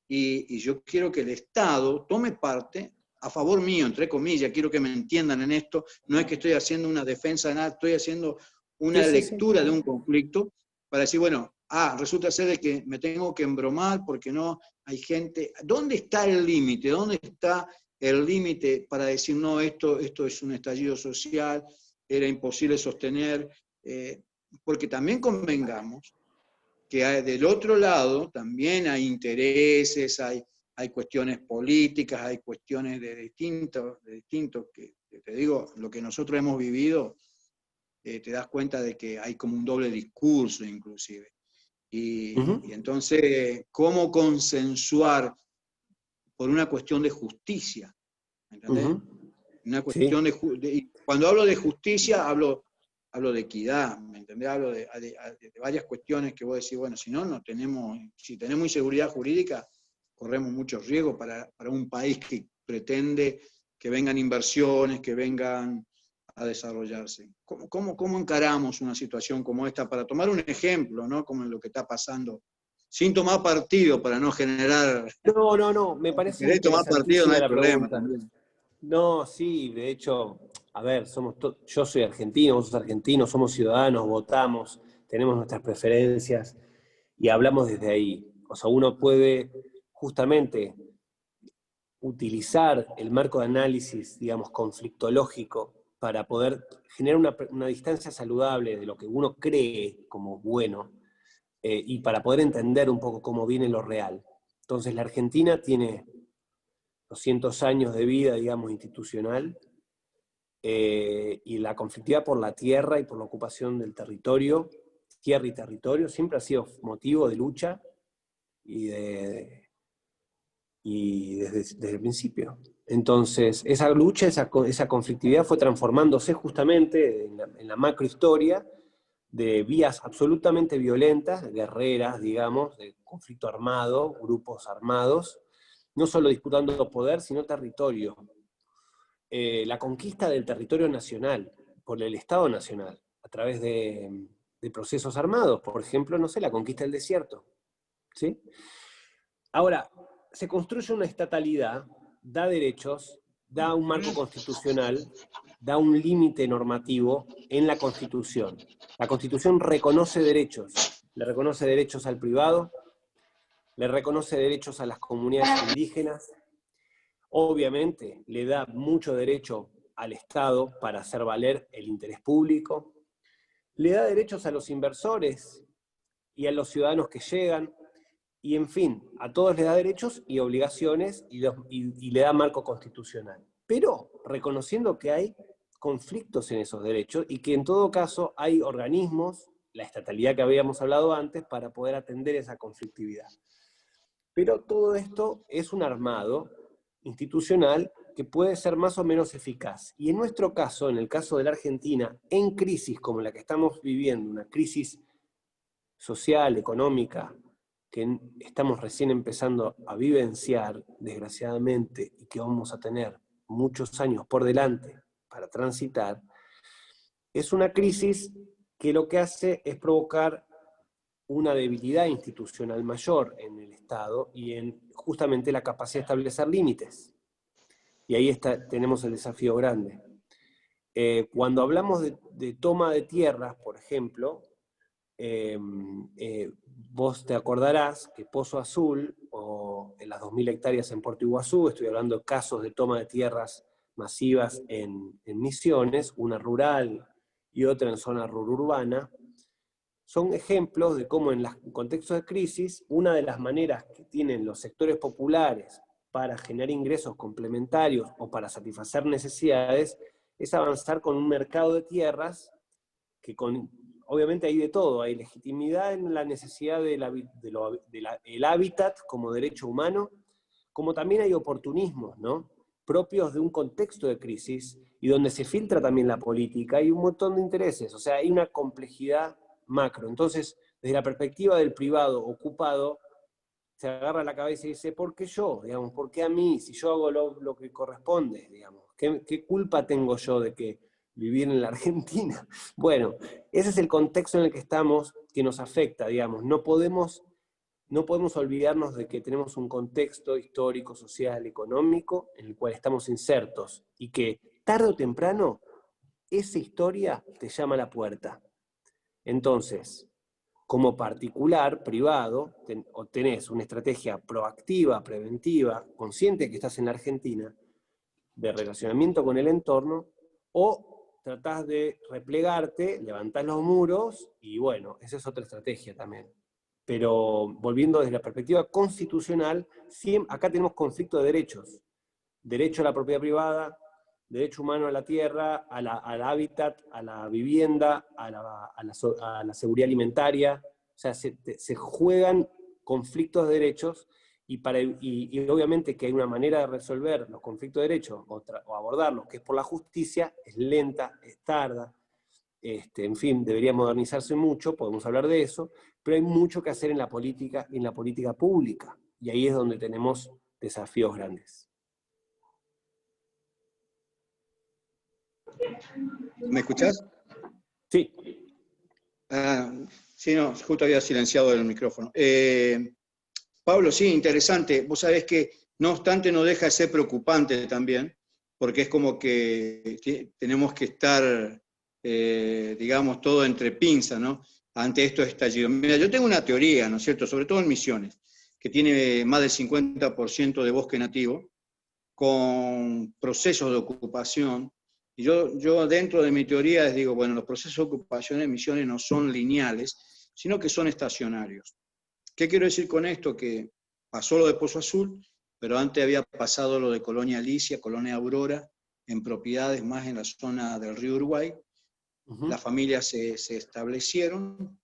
y yo quiero que el Estado tome parte a favor mío, entre comillas, quiero que me entiendan en esto, no es que estoy haciendo una defensa de nada, estoy haciendo una lectura de un conflicto para decir, bueno, resulta ser de que me tengo que embromar porque no hay gente. ¿Dónde está el límite? ¿Dónde está el límite para decir, no, esto es un estallido social, era imposible sostener? Porque también convengamos que del otro lado también hay intereses, hay cuestiones políticas, hay cuestiones de distintos, que te digo, lo que nosotros hemos vivido, te das cuenta de que hay como un doble discurso inclusive. Y entonces, ¿cómo consensuar por una cuestión de justicia? ¿Me entendés? Una cuestión cuando hablo de justicia, hablo de equidad, ¿me entendés? Hablo de varias cuestiones que vos decís, bueno, si tenemos inseguridad jurídica, corremos muchos riesgos para un país que pretende que vengan inversiones, que vengan a desarrollarse. ¿Cómo encaramos una situación como esta? Para tomar un ejemplo, ¿no? Como en lo que está pasando, sin tomar partido, para no generar... No, me parece Si querés tomar partido, no hay problema también. No, sí, de hecho, a ver, yo soy argentino, vos sos argentino, somos ciudadanos, votamos, tenemos nuestras preferencias y hablamos desde ahí. O sea, uno puede justamente utilizar el marco de análisis, digamos, conflictológico para poder generar una distancia saludable de lo que uno cree como bueno y para poder entender un poco cómo viene lo real. Entonces, la Argentina tiene 200 años de vida, digamos, institucional, y la conflictividad por la tierra y por la ocupación del territorio, tierra y territorio, siempre ha sido motivo de lucha y desde el principio. Entonces, esa lucha, esa conflictividad fue transformándose justamente en la macrohistoria de vías absolutamente violentas, guerreras, digamos, de conflicto armado, grupos armados, no solo disputando poder, sino territorio. La conquista del territorio nacional por el Estado Nacional, a través de procesos armados, por ejemplo, no sé, la conquista del desierto, ¿sí? Ahora, se construye una estatalidad, da derechos, da un marco constitucional, da un límite normativo en la Constitución. La Constitución reconoce derechos, le reconoce derechos al privado, le reconoce derechos a las comunidades indígenas, obviamente le da mucho derecho al Estado para hacer valer el interés público, le da derechos a los inversores y a los ciudadanos que llegan, y en fin, a todos les da derechos y obligaciones y le da marco constitucional. Pero reconociendo que hay conflictos en esos derechos y que en todo caso hay organismos, la estatalidad que habíamos hablado antes, para poder atender esa conflictividad. Pero todo esto es un armado institucional que puede ser más o menos eficaz. Y en nuestro caso, en el caso de la Argentina, en crisis como la que estamos viviendo, una crisis social, económica, que estamos recién empezando a vivenciar, desgraciadamente, y que vamos a tener muchos años por delante para transitar, es una crisis que lo que hace es provocar una debilidad institucional mayor en el Estado y en justamente la capacidad de establecer límites. Y ahí tenemos el desafío grande. Cuando hablamos de toma de tierras, por ejemplo, vos te acordarás que Pozo Azul, o en las 2.000 hectáreas en Puerto Iguazú, estoy hablando de casos de toma de tierras masivas en Misiones, una rural y otra en zona urbana, son ejemplos de cómo en los contextos de crisis, una de las maneras que tienen los sectores populares para generar ingresos complementarios o para satisfacer necesidades es avanzar con un mercado de tierras que obviamente hay de todo, hay legitimidad en la necesidad del hábitat como derecho humano, como también hay oportunismos, ¿no?, propios de un contexto de crisis y donde se filtra también la política, hay un montón de intereses, o sea, hay una complejidad macro. Entonces, desde la perspectiva del privado ocupado, se agarra la cabeza y dice, ¿por qué yo? Digamos, ¿por qué a mí? Si yo hago lo que corresponde, digamos, ¿qué culpa tengo yo de que vivir en la Argentina? Bueno, ese es el contexto en el que estamos, que nos afecta, digamos. No podemos olvidarnos de que tenemos un contexto histórico, social, económico, en el cual estamos insertos, y que tarde o temprano esa historia te llama a la puerta. Entonces, como particular, privado, tenés una estrategia proactiva, preventiva, consciente que estás en la Argentina, de relacionamiento con el entorno, o tratás de replegarte, levantás los muros, y bueno, esa es otra estrategia también. Pero volviendo desde la perspectiva constitucional, acá tenemos conflicto de derechos. Derecho a la propiedad privada, derecho humano a la tierra, al hábitat, a la vivienda, a la seguridad alimentaria. O sea, se juegan conflictos de derechos y obviamente que hay una manera de resolver los conflictos de derechos o abordarlos, que es por la justicia, es lenta, es tarda. En fin, debería modernizarse mucho, podemos hablar de eso, pero hay mucho que hacer en la política pública, y ahí es donde tenemos desafíos grandes. ¿Me escuchás? Sí. Sí, no, justo había silenciado el micrófono. Pablo, sí, interesante. Vos sabés que, no obstante, no deja de ser preocupante también, porque es como que tenemos que estar, digamos, todo entre pinzas, ¿no?, ante estos estallidos. Mira, yo tengo una teoría, ¿no es cierto?, sobre todo en Misiones, que tiene más del 50% de bosque nativo, con procesos de ocupación. Y yo dentro de mi teoría les digo, bueno, los procesos de ocupación en Misiones no son lineales, sino que son estacionarios. ¿Qué quiero decir con esto? Que pasó lo de Pozo Azul, pero antes había pasado lo de Colonia Alicia, Colonia Aurora, en propiedades más en la zona del río Uruguay. Las familias se establecieron,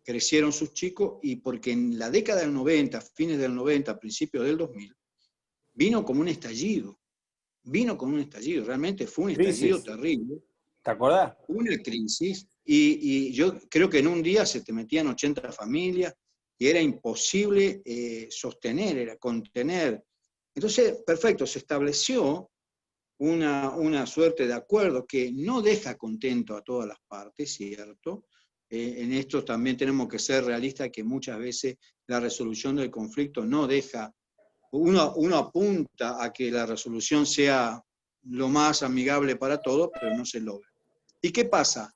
crecieron sus chicos, y porque en la década del 90, fines del 90, principios del 2000, vino como un estallido, realmente fue un estallido terrible. ¿Te acordás? Una crisis, y yo creo que en un día se te metían 80 familias, y era imposible sostener, era contener. Entonces, perfecto, se estableció una suerte de acuerdo que no deja contento a todas las partes, ¿cierto? En esto también tenemos que ser realistas, que muchas veces la resolución del conflicto no deja, uno apunta a que la resolución sea lo más amigable para todos, pero no se logra. ¿Y qué pasa?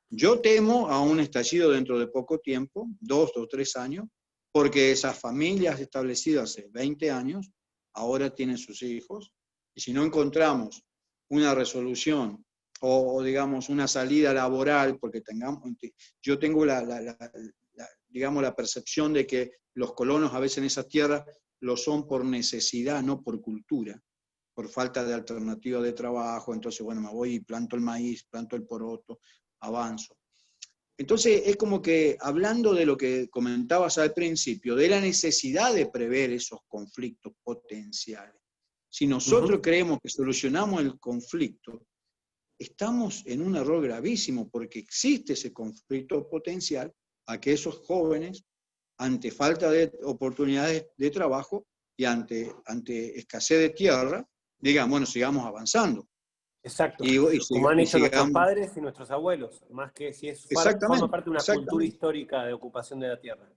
Yo temo a un estallido dentro de poco tiempo, 2 o 3 años, porque esas familias establecidas hace 20 años, ahora tienen sus hijos, y si no encontramos una resolución o digamos una salida laboral, porque yo tengo digamos, la percepción de que los colonos a veces en esa tierra lo son por necesidad, no por cultura, por falta de alternativa de trabajo. Entonces, bueno, me voy y planto el maíz, planto el poroto, avanzo. Entonces, es como que, hablando de lo que comentabas al principio, de la necesidad de prever esos conflictos potenciales. Si nosotros creemos que solucionamos el conflicto, estamos en un error gravísimo, porque existe ese conflicto potencial a que esos jóvenes, ante falta de oportunidades de trabajo y ante escasez de tierra, digan, bueno, sigamos avanzando. Exacto, como han hecho nuestros padres y nuestros abuelos, más que si forma parte de una cultura histórica de ocupación de la tierra.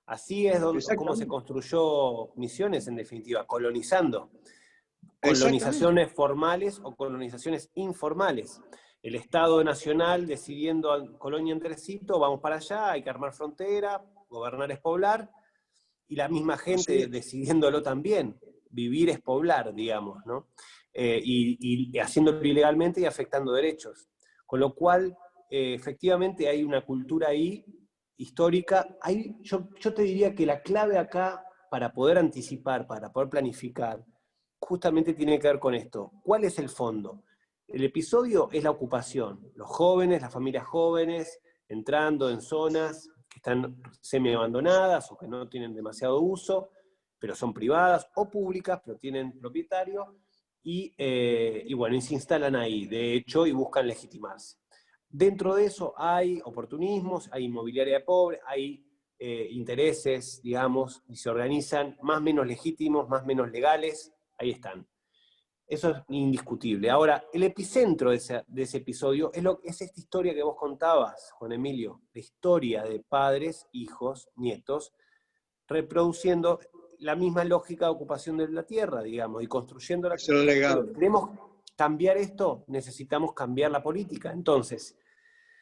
Así es como se construyó Misiones, en definitiva, colonizando. Colonizaciones formales o colonizaciones informales. El Estado Nacional decidiendo colonia entrecito, vamos para allá, hay que armar frontera, gobernar es poblar, y la misma gente decidiéndolo también, vivir es poblar, digamos, ¿no? Y haciéndolo ilegalmente y afectando derechos. Con lo cual, efectivamente hay una cultura ahí histórica. Yo te diría que la clave acá, para poder anticipar, para poder planificar, justamente tiene que ver con esto. ¿Cuál es el fondo? El episodio es la ocupación. Los jóvenes, las familias jóvenes, entrando en zonas que están semi-abandonadas o que no tienen demasiado uso, pero son privadas, o públicas, pero tienen propietario, y bueno, y se instalan ahí, de hecho, y buscan legitimarse. Dentro de eso hay oportunismos, hay inmobiliaria pobre, hay intereses, digamos, y se organizan más o menos legítimos, más o menos legales, ahí están. Eso es indiscutible. Ahora, el epicentro de ese episodio es esta historia que vos contabas, Juan Emilio, la historia de padres, hijos, nietos, reproduciendo la misma lógica de ocupación de la tierra, digamos, y construyendo la... ¿Queremos cambiar esto? Necesitamos cambiar la política. Entonces,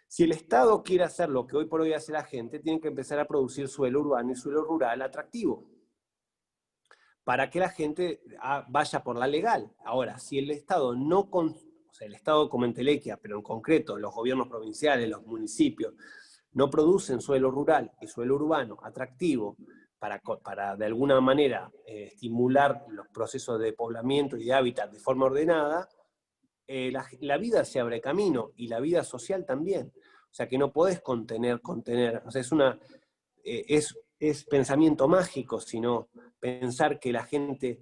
si el Estado quiere hacer lo que hoy por hoy hace la gente, tiene que empezar a producir suelo urbano y suelo rural atractivo, para que la gente vaya por la legal. Ahora, si el Estado no... O sea, el Estado como entelequia, pero en concreto los gobiernos provinciales, los municipios, no producen suelo rural y suelo urbano atractivo para de alguna manera estimular los procesos de poblamiento y de hábitat de forma ordenada, la vida se abre camino, y la vida social también. O sea que no podés contener. O sea, es pensamiento mágico, sino pensar que la gente,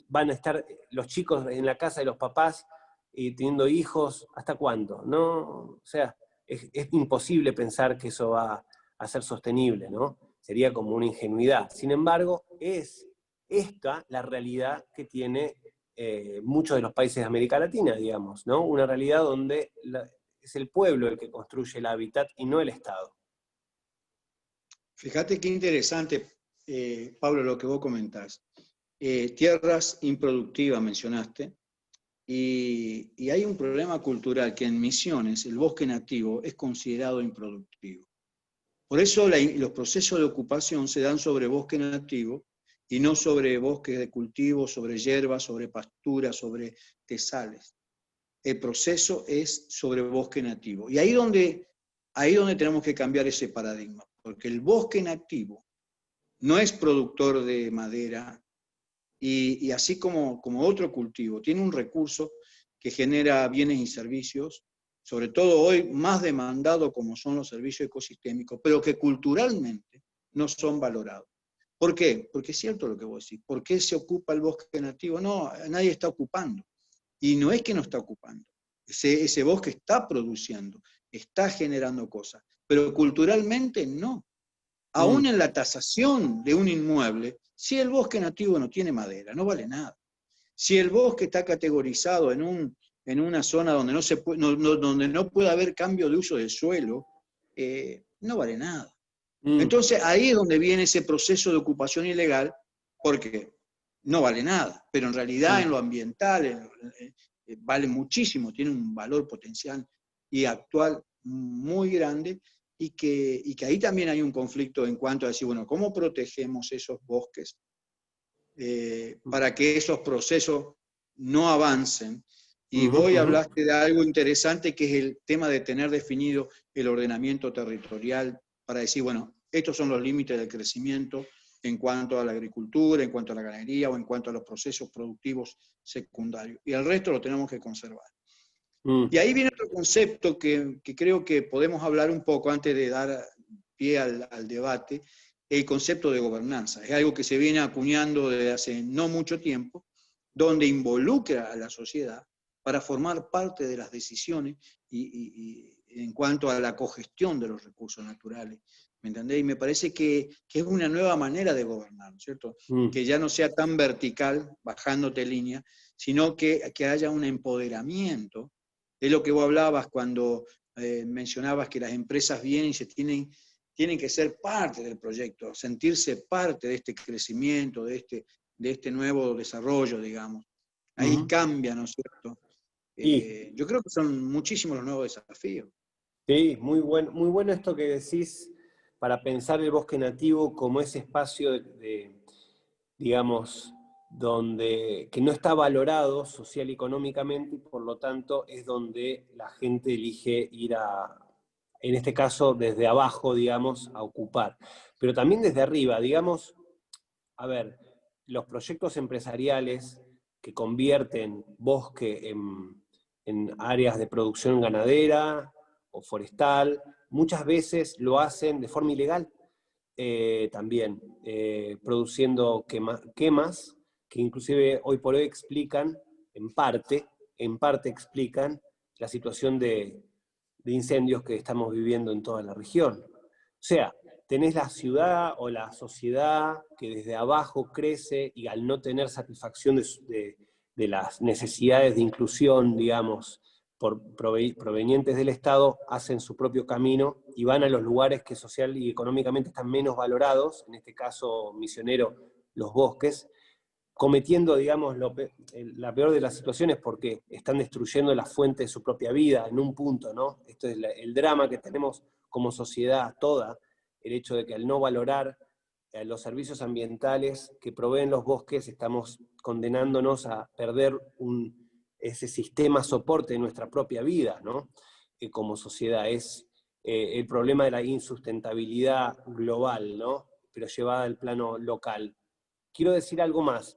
van a estar los chicos en la casa de los papás teniendo hijos, ¿hasta cuándo? ¿No? O sea, es imposible pensar que eso va a ser sostenible, ¿no? Sería como una ingenuidad. Sin embargo, es esta la realidad que tiene muchos de los países de América Latina, digamos, ¿no? Una realidad donde es el pueblo el que construye el hábitat y no el Estado. Fíjate qué interesante, Pablo, lo que vos comentás. Tierras improductivas mencionaste, y hay un problema cultural que en Misiones el bosque nativo es considerado improductivo. Por eso los procesos de ocupación se dan sobre bosque nativo y no sobre bosques de cultivo, sobre hierbas, sobre pasturas, sobre tezales. El proceso es sobre bosque nativo. Y ahí donde tenemos que cambiar ese paradigma, porque el bosque nativo no es productor de madera, y así como otro cultivo, tiene un recurso que genera bienes y servicios, sobre todo hoy más demandado como son los servicios ecosistémicos, pero que culturalmente no son valorados. ¿Por qué? Porque es cierto lo que vos decís. ¿Por qué se ocupa el bosque nativo? No, nadie está ocupando. Y no es que no está ocupando. Ese bosque está produciendo, está generando cosas, pero culturalmente no. Aún en la tasación de un inmueble, si el bosque nativo no tiene madera, no vale nada. Si el bosque está categorizado en una zona donde donde no puede haber cambio de uso del suelo, no vale nada. Entonces ahí es donde viene ese proceso de ocupación ilegal, porque no vale nada, pero en realidad en lo ambiental vale muchísimo, tiene un valor potencial y actual muy grande, y que ahí también hay un conflicto en cuanto a decir, bueno, ¿cómo protegemos esos bosques para que esos procesos no avancen? Y vos hablaste de algo interesante, que es el tema de tener definido el ordenamiento territorial para decir, bueno, estos son los límites del crecimiento en cuanto a la agricultura, en cuanto a la ganadería o en cuanto a los procesos productivos secundarios. Y el resto lo tenemos que conservar. Y ahí viene otro concepto que creo que podemos hablar un poco antes de dar pie al debate, el concepto de gobernanza. Es algo que se viene acuñando desde hace no mucho tiempo, donde involucra a la sociedad para formar parte de las decisiones y en cuanto a la cogestión de los recursos naturales. ¿Me entendés? Y me parece que es una nueva manera de gobernar, ¿cierto? Que ya no sea tan vertical, bajándote línea, sino que haya un empoderamiento. Es lo que vos hablabas cuando mencionabas que las empresas vienen y tienen que ser parte del proyecto, sentirse parte de este crecimiento, de este nuevo desarrollo, digamos. Ahí cambia, ¿no es cierto? Yo creo que son muchísimos los nuevos desafíos. Sí, muy bueno esto que decís, para pensar el bosque nativo como ese espacio digamos, que no está valorado social y económicamente, y por lo tanto es donde la gente elige ir en este caso desde abajo, digamos, a ocupar. Pero también desde arriba, digamos, a ver, los proyectos empresariales que convierten bosque en áreas de producción ganadera o forestal, muchas veces lo hacen de forma ilegal. También produciendo quemas que inclusive hoy por hoy explican, en parte explican la situación de incendios que estamos viviendo en toda la región. O sea, tenés la ciudad o la sociedad que desde abajo crece y al no tener satisfacción de las necesidades de inclusión, digamos, provenientes del Estado, hacen su propio camino y van a los lugares que social y económicamente están menos valorados, en este caso misionero, los bosques, cometiendo, digamos, la peor de las situaciones, porque están destruyendo la fuente de su propia vida en un punto, ¿no? Esto es el drama que tenemos como sociedad toda, el hecho de que al no valorar los servicios ambientales que proveen los bosques, estamos condenándonos a perder ese sistema soporte de nuestra propia vida, ¿no? Como sociedad. Es el problema de la insustentabilidad global, ¿no? Pero llevada al plano local. Quiero decir algo más.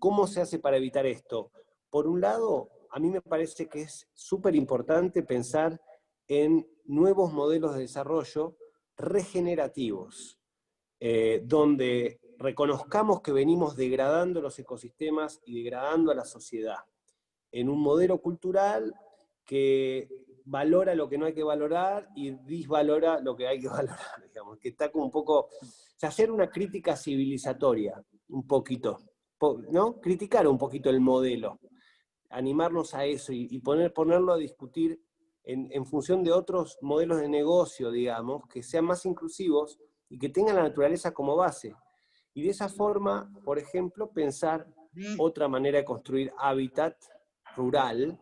¿Cómo se hace para evitar esto? Por un lado, a mí me parece que es súper importante pensar en nuevos modelos de desarrollo regenerativos, donde reconozcamos que venimos degradando los ecosistemas y degradando a la sociedad, en un modelo cultural que valora lo que no hay que valorar y disvalora lo que hay que valorar, digamos, que está como un poco, o sea, hacer una crítica civilizatoria, un poquito, ¿no? Criticar un poquito el modelo, animarnos a eso y ponerlo a discutir en función de otros modelos de negocio, digamos, que sean más inclusivos y que tengan la naturaleza como base. Y de esa forma, por ejemplo, pensar otra manera de construir hábitat rural,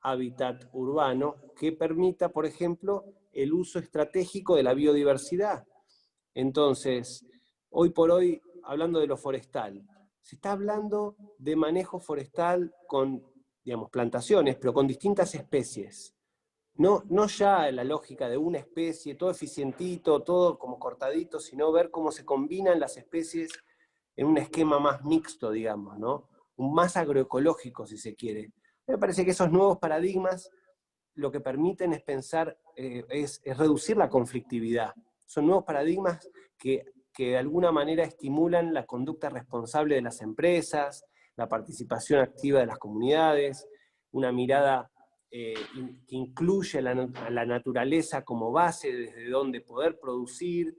hábitat urbano, que permita, por ejemplo, el uso estratégico de la biodiversidad. Entonces, hoy por hoy, hablando de lo forestal, se está hablando de manejo forestal con, digamos, plantaciones, pero con distintas especies. No ya la lógica de una especie, todo eficientito, todo como cortadito, sino ver cómo se combinan las especies en un esquema más mixto, digamos, ¿no? Más agroecológico, si se quiere. Me parece que esos nuevos paradigmas lo que permiten es pensar, es reducir la conflictividad. Son nuevos paradigmas que de alguna manera estimulan la conducta responsable de las empresas, la participación activa de las comunidades, una mirada que incluye la naturaleza como base desde donde poder producir.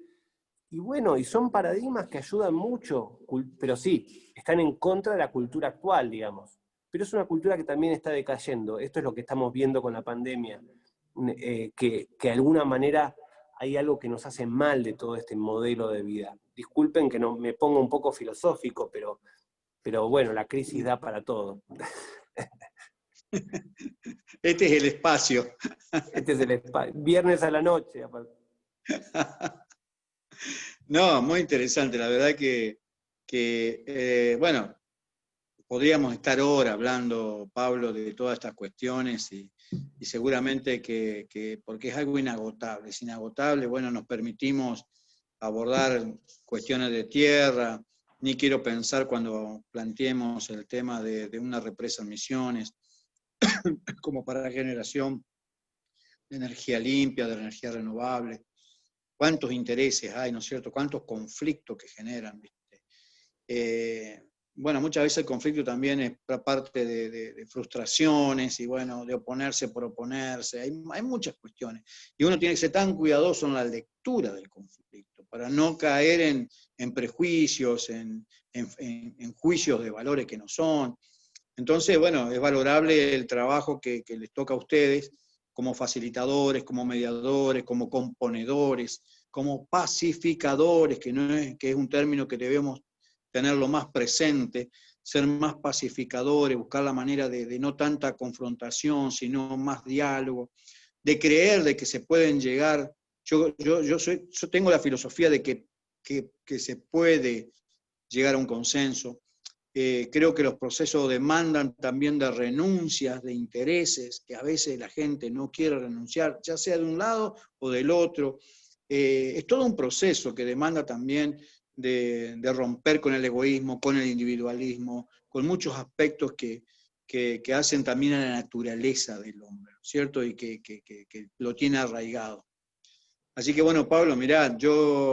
Y bueno, y son paradigmas que ayudan mucho, pero sí, están en contra de la cultura actual, digamos. Pero es una cultura que también está decayendo. Esto es lo que estamos viendo con la pandemia, que de alguna manera hay algo que nos hace mal de todo este modelo de vida. Disculpen que no, me pongo un poco filosófico, pero bueno, la crisis da para todo. Este es el espacio. Este es el espacio. Viernes a la noche. No, muy interesante. La verdad bueno, podríamos estar horas hablando, Pablo, de todas estas cuestiones y seguramente porque es algo inagotable. Es inagotable, bueno, nos permitimos abordar cuestiones de tierra, ni quiero pensar cuando planteemos el tema de una represa en Misiones, como para la generación de energía limpia, de energía renovable. Cuántos intereses hay, ¿no es cierto? Cuántos conflictos que generan, ¿viste? Bueno, muchas veces el conflicto también es parte de frustraciones y bueno, de oponerse por oponerse. Hay muchas cuestiones. Y uno tiene que ser tan cuidadoso en la lectura del conflicto para no caer en prejuicios, en juicios de valores que no son. Entonces, bueno, es valorable el trabajo que les toca a ustedes como facilitadores, como mediadores, como componedores, como pacificadores, que es un término que debemos tenerlo más presente, ser más pacificadores, buscar la manera de no tanta confrontación, sino más diálogo, de creer de que se pueden llegar. Yo tengo la filosofía de que se puede llegar a un consenso. Creo que los procesos demandan también de renuncias, de intereses, que a veces la gente no quiere renunciar, ya sea de un lado o del otro. Es todo un proceso que demanda también de romper con el egoísmo, con el individualismo, con muchos aspectos que hacen también a la naturaleza del hombre, ¿cierto? Y que lo tiene arraigado. Así que bueno, Pablo, mirá,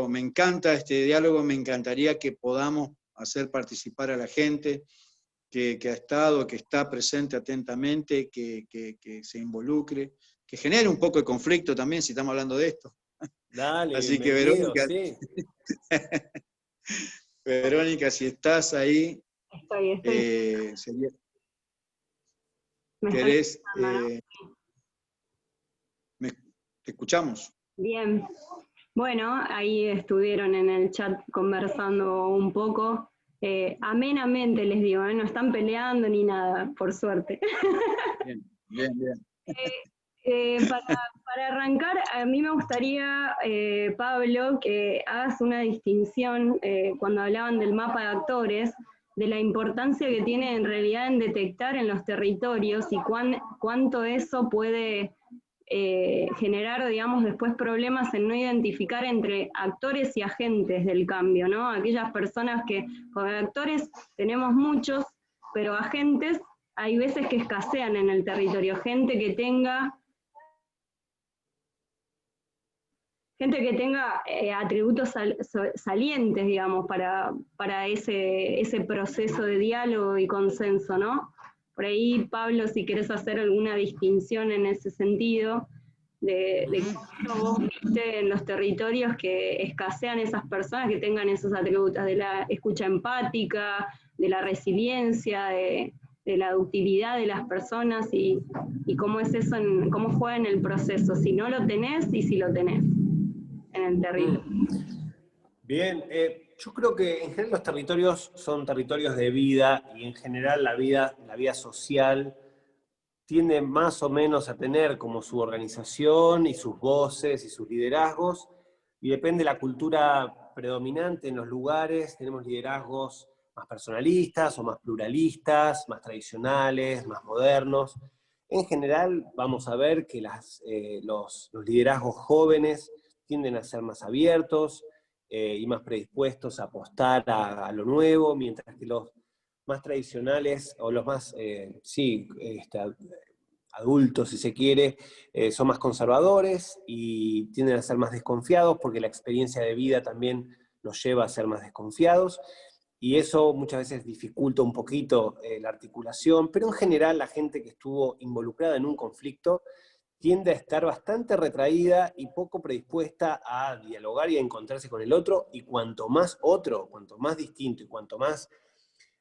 me encanta este diálogo, me encantaría que podamos hacer participar a la gente que ha estado, que está presente atentamente, que se involucre, que genere un poco de conflicto también, si estamos hablando de esto. Dale, Así que bienvenido, sí. Verónica, si estás ahí, Estoy. ¿querés? ¿No? Te escuchamos. Bien. Bueno, ahí estuvieron en el chat conversando un poco. Amenamente les digo, no están peleando ni nada, por suerte. Bien, bien, bien. Para arrancar, a mí me gustaría, Pablo, que hagas una distinción cuando hablaban del mapa de actores, de la importancia que tiene en realidad en detectar en los territorios y cuánto eso puede generar, digamos, después problemas en no identificar entre actores y agentes del cambio, ¿no? Aquellas personas que, con actores tenemos muchos, pero agentes hay veces que escasean en el territorio, gente que tenga atributos salientes, digamos, para ese proceso de diálogo y consenso, ¿no? Por ahí, Pablo, si querés hacer alguna distinción en ese sentido, de cómo vos viste en los territorios que escasean esas personas que tengan esos atributos, de la escucha empática, de la resiliencia, de la ductilidad de las personas y cómo es eso, cómo juega en el proceso, si no lo tenés y si lo tenés en el territorio. Bien, yo creo que en general los territorios son territorios de vida y en general la vida social tiende más o menos a tener como su organización y sus voces y sus liderazgos, y depende de la cultura predominante en los lugares. Tenemos liderazgos más personalistas o más pluralistas, más tradicionales, más modernos. En general vamos a ver que los liderazgos jóvenes tienden a ser más abiertos, y más predispuestos a apostar a lo nuevo, mientras que los más tradicionales, o los más, adultos, si se quiere, son más conservadores y tienden a ser más desconfiados porque la experiencia de vida también los lleva a ser más desconfiados, y eso muchas veces dificulta un poquito la articulación, pero en general la gente que estuvo involucrada en un conflicto tiende a estar bastante retraída y poco predispuesta a dialogar y a encontrarse con el otro, y cuanto más otro, cuanto más distinto y cuanto más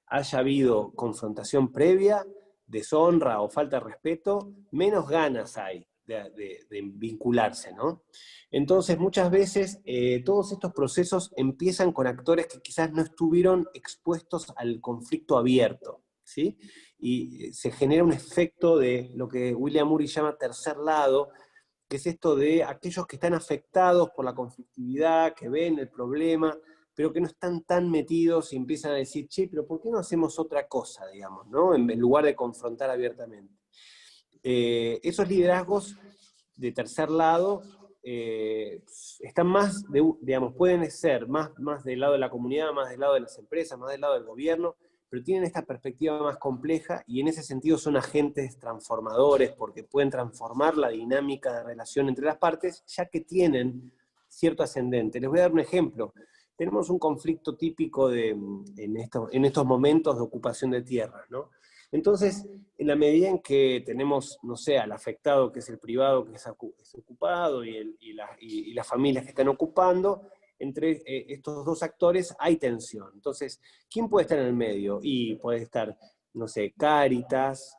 haya habido confrontación previa, deshonra o falta de respeto, menos ganas hay de vincularse, ¿no? Entonces, muchas veces todos estos procesos empiezan con actores que quizás no estuvieron expuestos al conflicto abierto, ¿sí? Y se genera un efecto de lo que William Ury llama tercer lado, que es esto de aquellos que están afectados por la conflictividad, que ven el problema, pero que no están tan metidos y empiezan a decir, che, pero ¿por qué no hacemos otra cosa, digamos, ¿no? En lugar de confrontar abiertamente. Esos liderazgos de tercer lado están más, digamos, pueden ser más del lado de la comunidad, más del lado de las empresas, más del lado del gobierno, pero tienen esta perspectiva más compleja y en ese sentido son agentes transformadores porque pueden transformar la dinámica de relación entre las partes, ya que tienen cierto ascendente. Les voy a dar un ejemplo. Tenemos un conflicto típico en estos momentos de ocupación de tierras, ¿no? Entonces, en la medida en que tenemos, no sé, al afectado, que es el privado, que es ocupado, y las familias que están ocupando, entre estos dos actores hay tensión. Entonces, ¿quién puede estar en el medio? Y puede estar, no sé, Cáritas,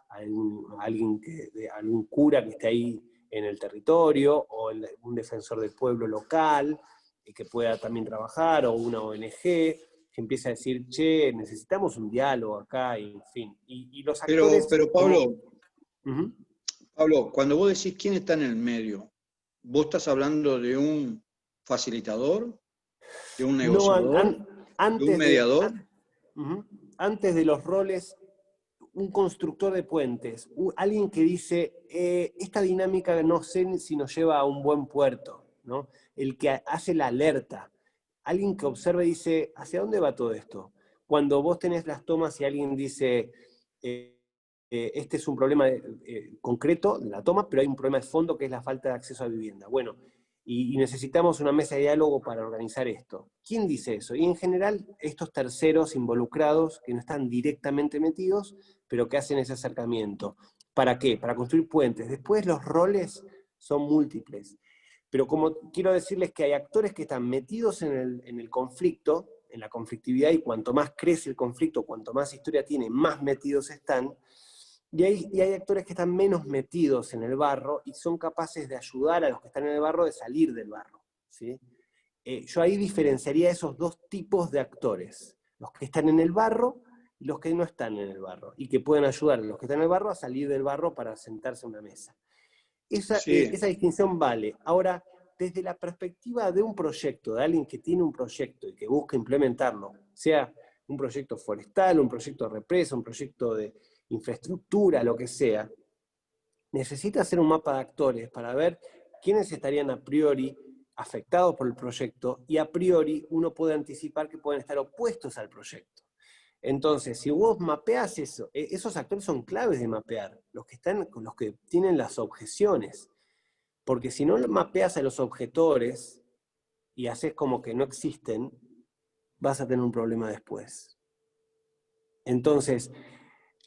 algún cura que esté ahí en el territorio, o un defensor del pueblo local, que pueda también trabajar, o una ONG, que empieza a decir, che, necesitamos un diálogo acá, y en fin. Y los actores... Pero Pablo, Uh-huh. Pablo, cuando vos decís quién está en el medio, ¿vos estás hablando de un facilitador, de un No, negociador, de un mediador? Antes de los roles, un constructor de puentes, alguien que dice, esta dinámica no sé si nos lleva a un buen puerto, ¿no? El que hace la alerta, alguien que observa y dice, ¿hacia dónde va todo esto? Cuando vos tenés las tomas y alguien dice, este es un problema concreto de la toma, pero hay un problema de fondo que es la falta de acceso a vivienda. Bueno, y necesitamos una mesa de diálogo para organizar esto. ¿Quién dice eso? Y en general, estos terceros involucrados que no están directamente metidos, pero que hacen ese acercamiento. ¿Para qué? Para construir puentes. Después los roles son múltiples. Pero como quiero decirles que hay actores que están metidos en el conflicto, en la conflictividad, y cuanto más crece el conflicto, cuanto más historia tiene, más metidos están. Y hay actores que están menos metidos en el barro y son capaces de ayudar a los que están en el barro de salir del barro, ¿sí? Yo ahí diferenciaría esos dos tipos de actores, los que están en el barro y los que no están en el barro, y que pueden ayudar a los que están en el barro a salir del barro para sentarse a una mesa. Esa distinción vale. Ahora, desde la perspectiva de un proyecto, de alguien que tiene un proyecto y que busca implementarlo, sea un proyecto forestal, un proyecto de represa, un proyecto de infraestructura, lo que sea, necesita hacer un mapa de actores para ver quiénes estarían a priori afectados por el proyecto, y a priori uno puede anticipar que pueden estar opuestos al proyecto. Entonces, si vos mapeás eso, esos actores son claves de mapear, los que tienen las objeciones, porque si no mapeás a los objetores y haces como que no existen, vas a tener un problema después. Entonces,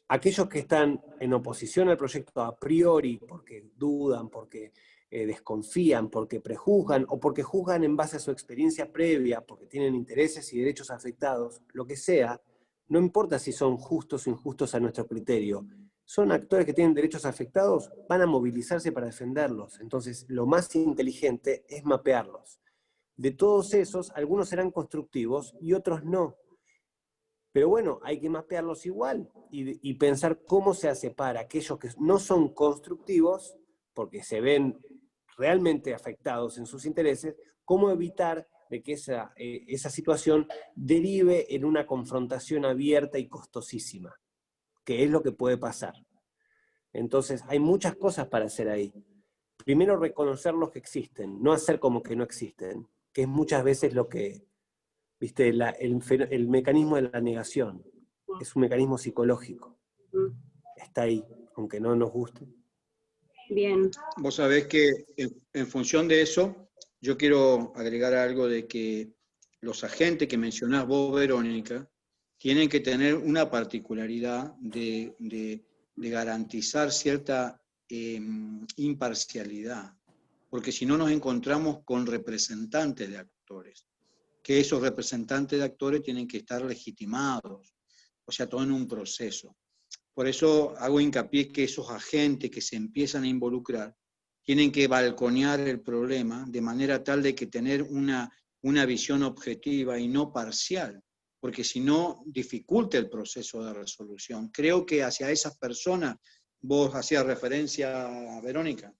aquellos que están en oposición al proyecto a priori, porque dudan, porque desconfían, porque prejuzgan, o porque juzgan en base a su experiencia previa, porque tienen intereses y derechos afectados, lo que sea, no importa si son justos o injustos a nuestro criterio, son actores que tienen derechos afectados, van a movilizarse para defenderlos. Entonces, lo más inteligente es mapearlos. De todos esos, algunos serán constructivos y otros no. Pero bueno, hay que mapearlos igual y pensar cómo se hace para aquellos que no son constructivos, porque se ven realmente afectados en sus intereses, cómo evitar de que esa situación derive en una confrontación abierta y costosísima, que es lo que puede pasar. Entonces, hay muchas cosas para hacer ahí. Primero, reconocer los que existen, no hacer como que no existen, que es muchas veces lo que ¿viste? El mecanismo de la negación es un mecanismo psicológico. Está ahí, aunque no nos guste. Bien. Vos sabés que en función de eso, yo quiero agregar algo de que los agentes que mencionás vos, Verónica, tienen que tener una particularidad de garantizar cierta imparcialidad, porque si no nos encontramos con representantes de actores, que esos representantes de actores tienen que estar legitimados, o sea, todo en un proceso. Por eso hago hincapié que esos agentes que se empiezan a involucrar tienen que balconear el problema de manera tal de que tener una visión objetiva y no parcial, porque si no dificulta el proceso de resolución. Creo que hacia esas personas vos hacías referencia, Verónica.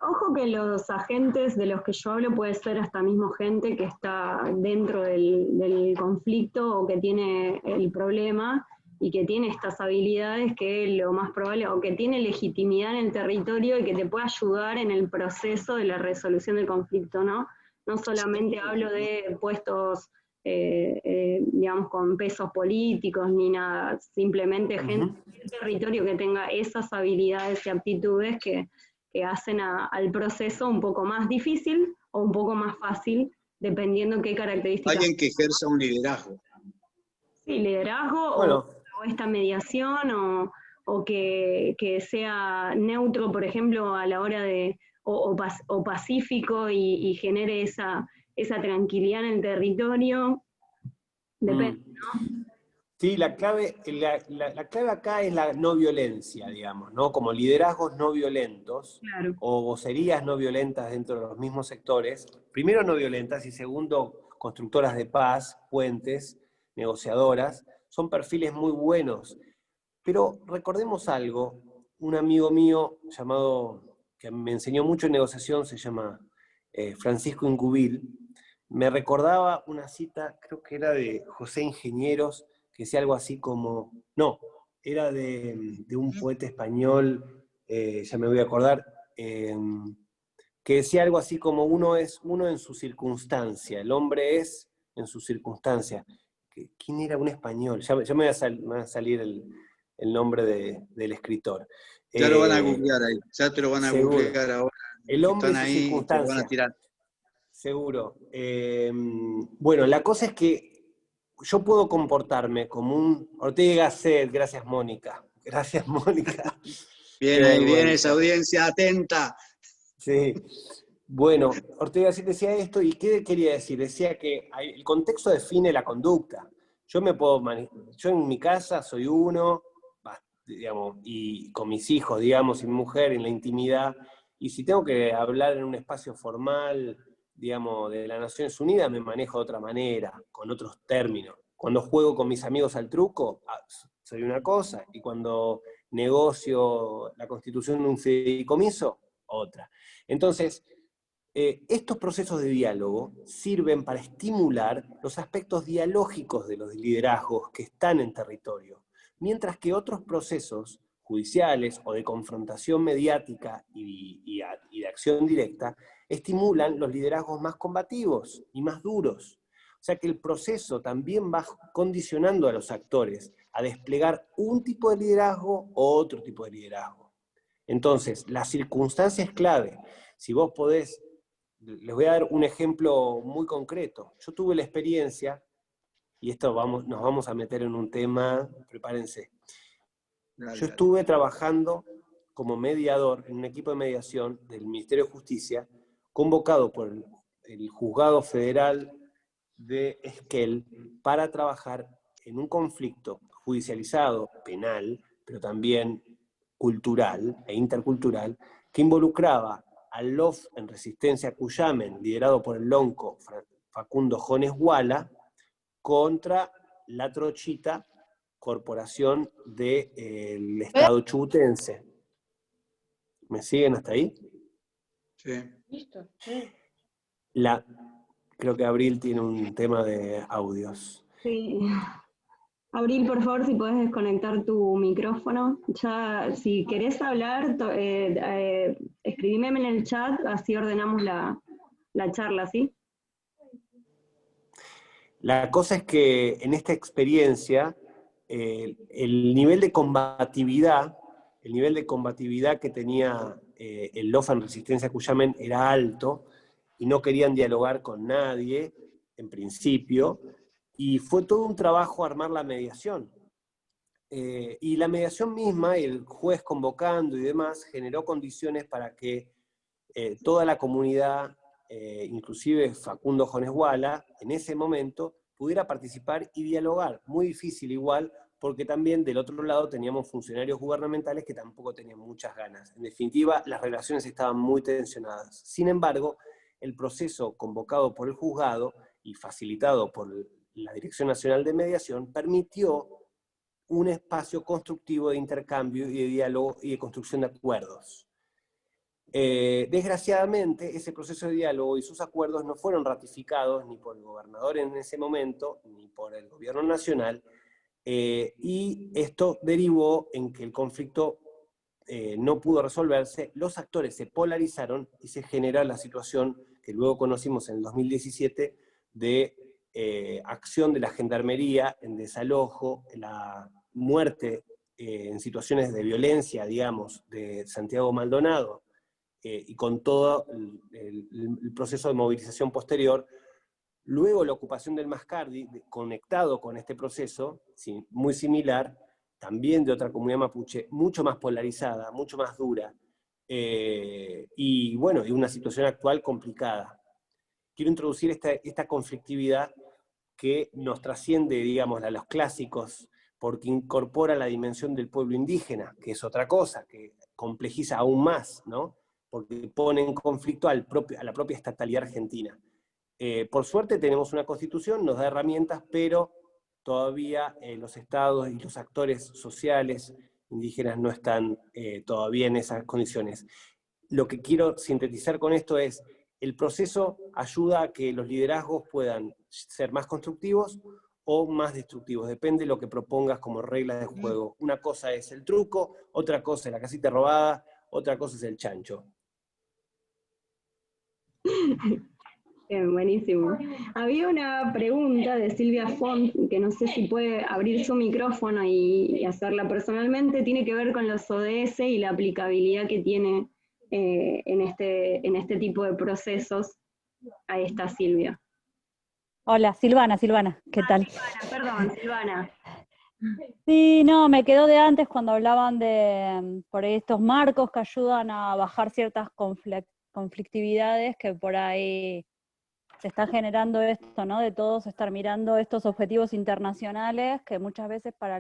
Ojo que los agentes de los que yo hablo puede ser hasta mismo gente que está dentro del conflicto o que tiene el problema y que tiene estas habilidades que lo más probable, o que tiene legitimidad en el territorio y que te puede ayudar en el proceso de la resolución del conflicto, ¿no? No solamente hablo de puestos, digamos, con pesos políticos ni nada, simplemente gente del territorio que tenga esas habilidades y aptitudes que hacen al proceso un poco más difícil o un poco más fácil, dependiendo qué características. Alguien que ejerza un liderazgo. Sí, liderazgo, bueno, o esta mediación, o que sea neutro, por ejemplo, a la hora de, o pacífico y genere esa tranquilidad en el territorio. Depende, ¿no? Sí, la clave acá es la no violencia, digamos, ¿no? Como liderazgos no violentos, Claro. o vocerías no violentas dentro de los mismos sectores. Primero, no violentas, y segundo, constructoras de paz, puentes, negociadoras. Son perfiles muy buenos. Pero recordemos algo, un amigo mío que me enseñó mucho en negociación, se llama Francisco Incubil, me recordaba una cita, creo que era de José Ingenieros, que decía algo así como, no, era de un poeta español, ya me voy a acordar, que decía algo así como uno es uno en su circunstancia, el hombre es en su circunstancia. ¿Quién era? Un español, ya me va a salir el nombre del escritor. Ya lo van a googlear ahí, ya te lo van a Seguro. googlear ahora. El hombre Están y su ahí y te lo van a circunstancia. tirar. Seguro. Bueno, la cosa es que yo puedo comportarme como un Ortega y Gasset. Gracias, Mónica. Gracias, Mónica. Bien, Qué ahí viene vergüenza. esa audiencia atenta. Sí. Bueno, Ortega y Gasset decía esto, ¿y qué quería decir? Decía que el contexto define la conducta. Yo en mi casa soy uno, digamos, y con mis hijos, digamos, y mi mujer en la intimidad, y si tengo que hablar en un espacio formal, digamos, de las Naciones Unidas, me manejo de otra manera, con otros términos. Cuando juego con mis amigos al truco, soy una cosa, y cuando negocio la constitución de un fideicomiso, otra. Entonces, estos procesos de diálogo sirven para estimular los aspectos dialógicos de los liderazgos que están en territorio, mientras que otros procesos judiciales o de confrontación mediática y de acción directa estimulan los liderazgos más combativos y más duros. O sea que el proceso también va condicionando a los actores a desplegar un tipo de liderazgo o otro tipo de liderazgo. Entonces, la circunstancia es clave. Si vos podés, les voy a dar un ejemplo muy concreto. Yo tuve la experiencia, y esto nos vamos a meter en un tema, prepárense. Yo estuve trabajando como mediador en un equipo de mediación del Ministerio de Justicia, convocado por el Juzgado Federal de Esquel para trabajar en un conflicto judicializado, penal, pero también cultural e intercultural, que involucraba al LOF en Resistencia Cuyamen, liderado por el lonco Facundo Jones Guala, contra la Trochita, corporación del Estado chubutense. ¿Me siguen hasta ahí? Sí. Listo. Creo que Abril tiene un tema de audios. Sí. Abril, por favor, si podés desconectar tu micrófono. Ya, si querés hablar, escribime en el chat, así ordenamos la charla, ¿sí? La cosa es que en esta experiencia, el nivel de combatividad que tenía el LOFA en Resistencia a Cuyamen era alto, y no querían dialogar con nadie, en principio, y fue todo un trabajo armar la mediación. Y la mediación misma, y el juez convocando y demás, generó condiciones para que toda la comunidad, inclusive Facundo Jonesguala, en ese momento, pudiera participar y dialogar. Muy difícil igual, porque también del otro lado teníamos funcionarios gubernamentales que tampoco tenían muchas ganas. En definitiva, las relaciones estaban muy tensionadas. Sin embargo, el proceso convocado por el juzgado y facilitado por la Dirección Nacional de Mediación permitió un espacio constructivo de intercambio y de diálogo y de construcción de acuerdos. Desgraciadamente, ese proceso de diálogo y sus acuerdos no fueron ratificados ni por el gobernador en ese momento, ni por el gobierno nacional, y esto derivó en que el conflicto no pudo resolverse, los actores se polarizaron y se genera la situación que luego conocimos en el 2017 de acción de la gendarmería en desalojo, la muerte en situaciones de violencia, digamos, de Santiago Maldonado, y con todo el proceso de movilización posterior. Luego la ocupación del Mascardi, conectado con este proceso, sí, muy similar, también de otra comunidad mapuche, mucho más polarizada, mucho más dura, y bueno, y una situación actual complicada. Quiero introducir esta conflictividad que nos trasciende, digamos, a los clásicos, porque incorpora la dimensión del pueblo indígena, que es otra cosa, que complejiza aún más, ¿no? Porque pone en conflicto a la propia estatalidad argentina. Por suerte tenemos una constitución, nos da herramientas, pero todavía los estados y los actores sociales indígenas no están todavía en esas condiciones. Lo que quiero sintetizar con esto es, el proceso ayuda a que los liderazgos puedan ser más constructivos o más destructivos, depende de lo que propongas como reglas de juego. Una cosa es el truco, otra cosa es la casita robada, otra cosa es el chancho. Bien, buenísimo. Había una pregunta de Silvia Font, que no sé si puede abrir su micrófono y hacerla personalmente, tiene que ver con los ODS y la aplicabilidad que tiene en este tipo de procesos. Ahí está Silvia. Hola, Silvana, ¿qué tal? Silvana, perdón, Silvana. Sí, no, me quedó de antes cuando hablaban de por ahí estos marcos que ayudan a bajar ciertas conflictividades que por ahí se está generando esto, ¿no? De todos estar mirando estos objetivos internacionales que muchas veces para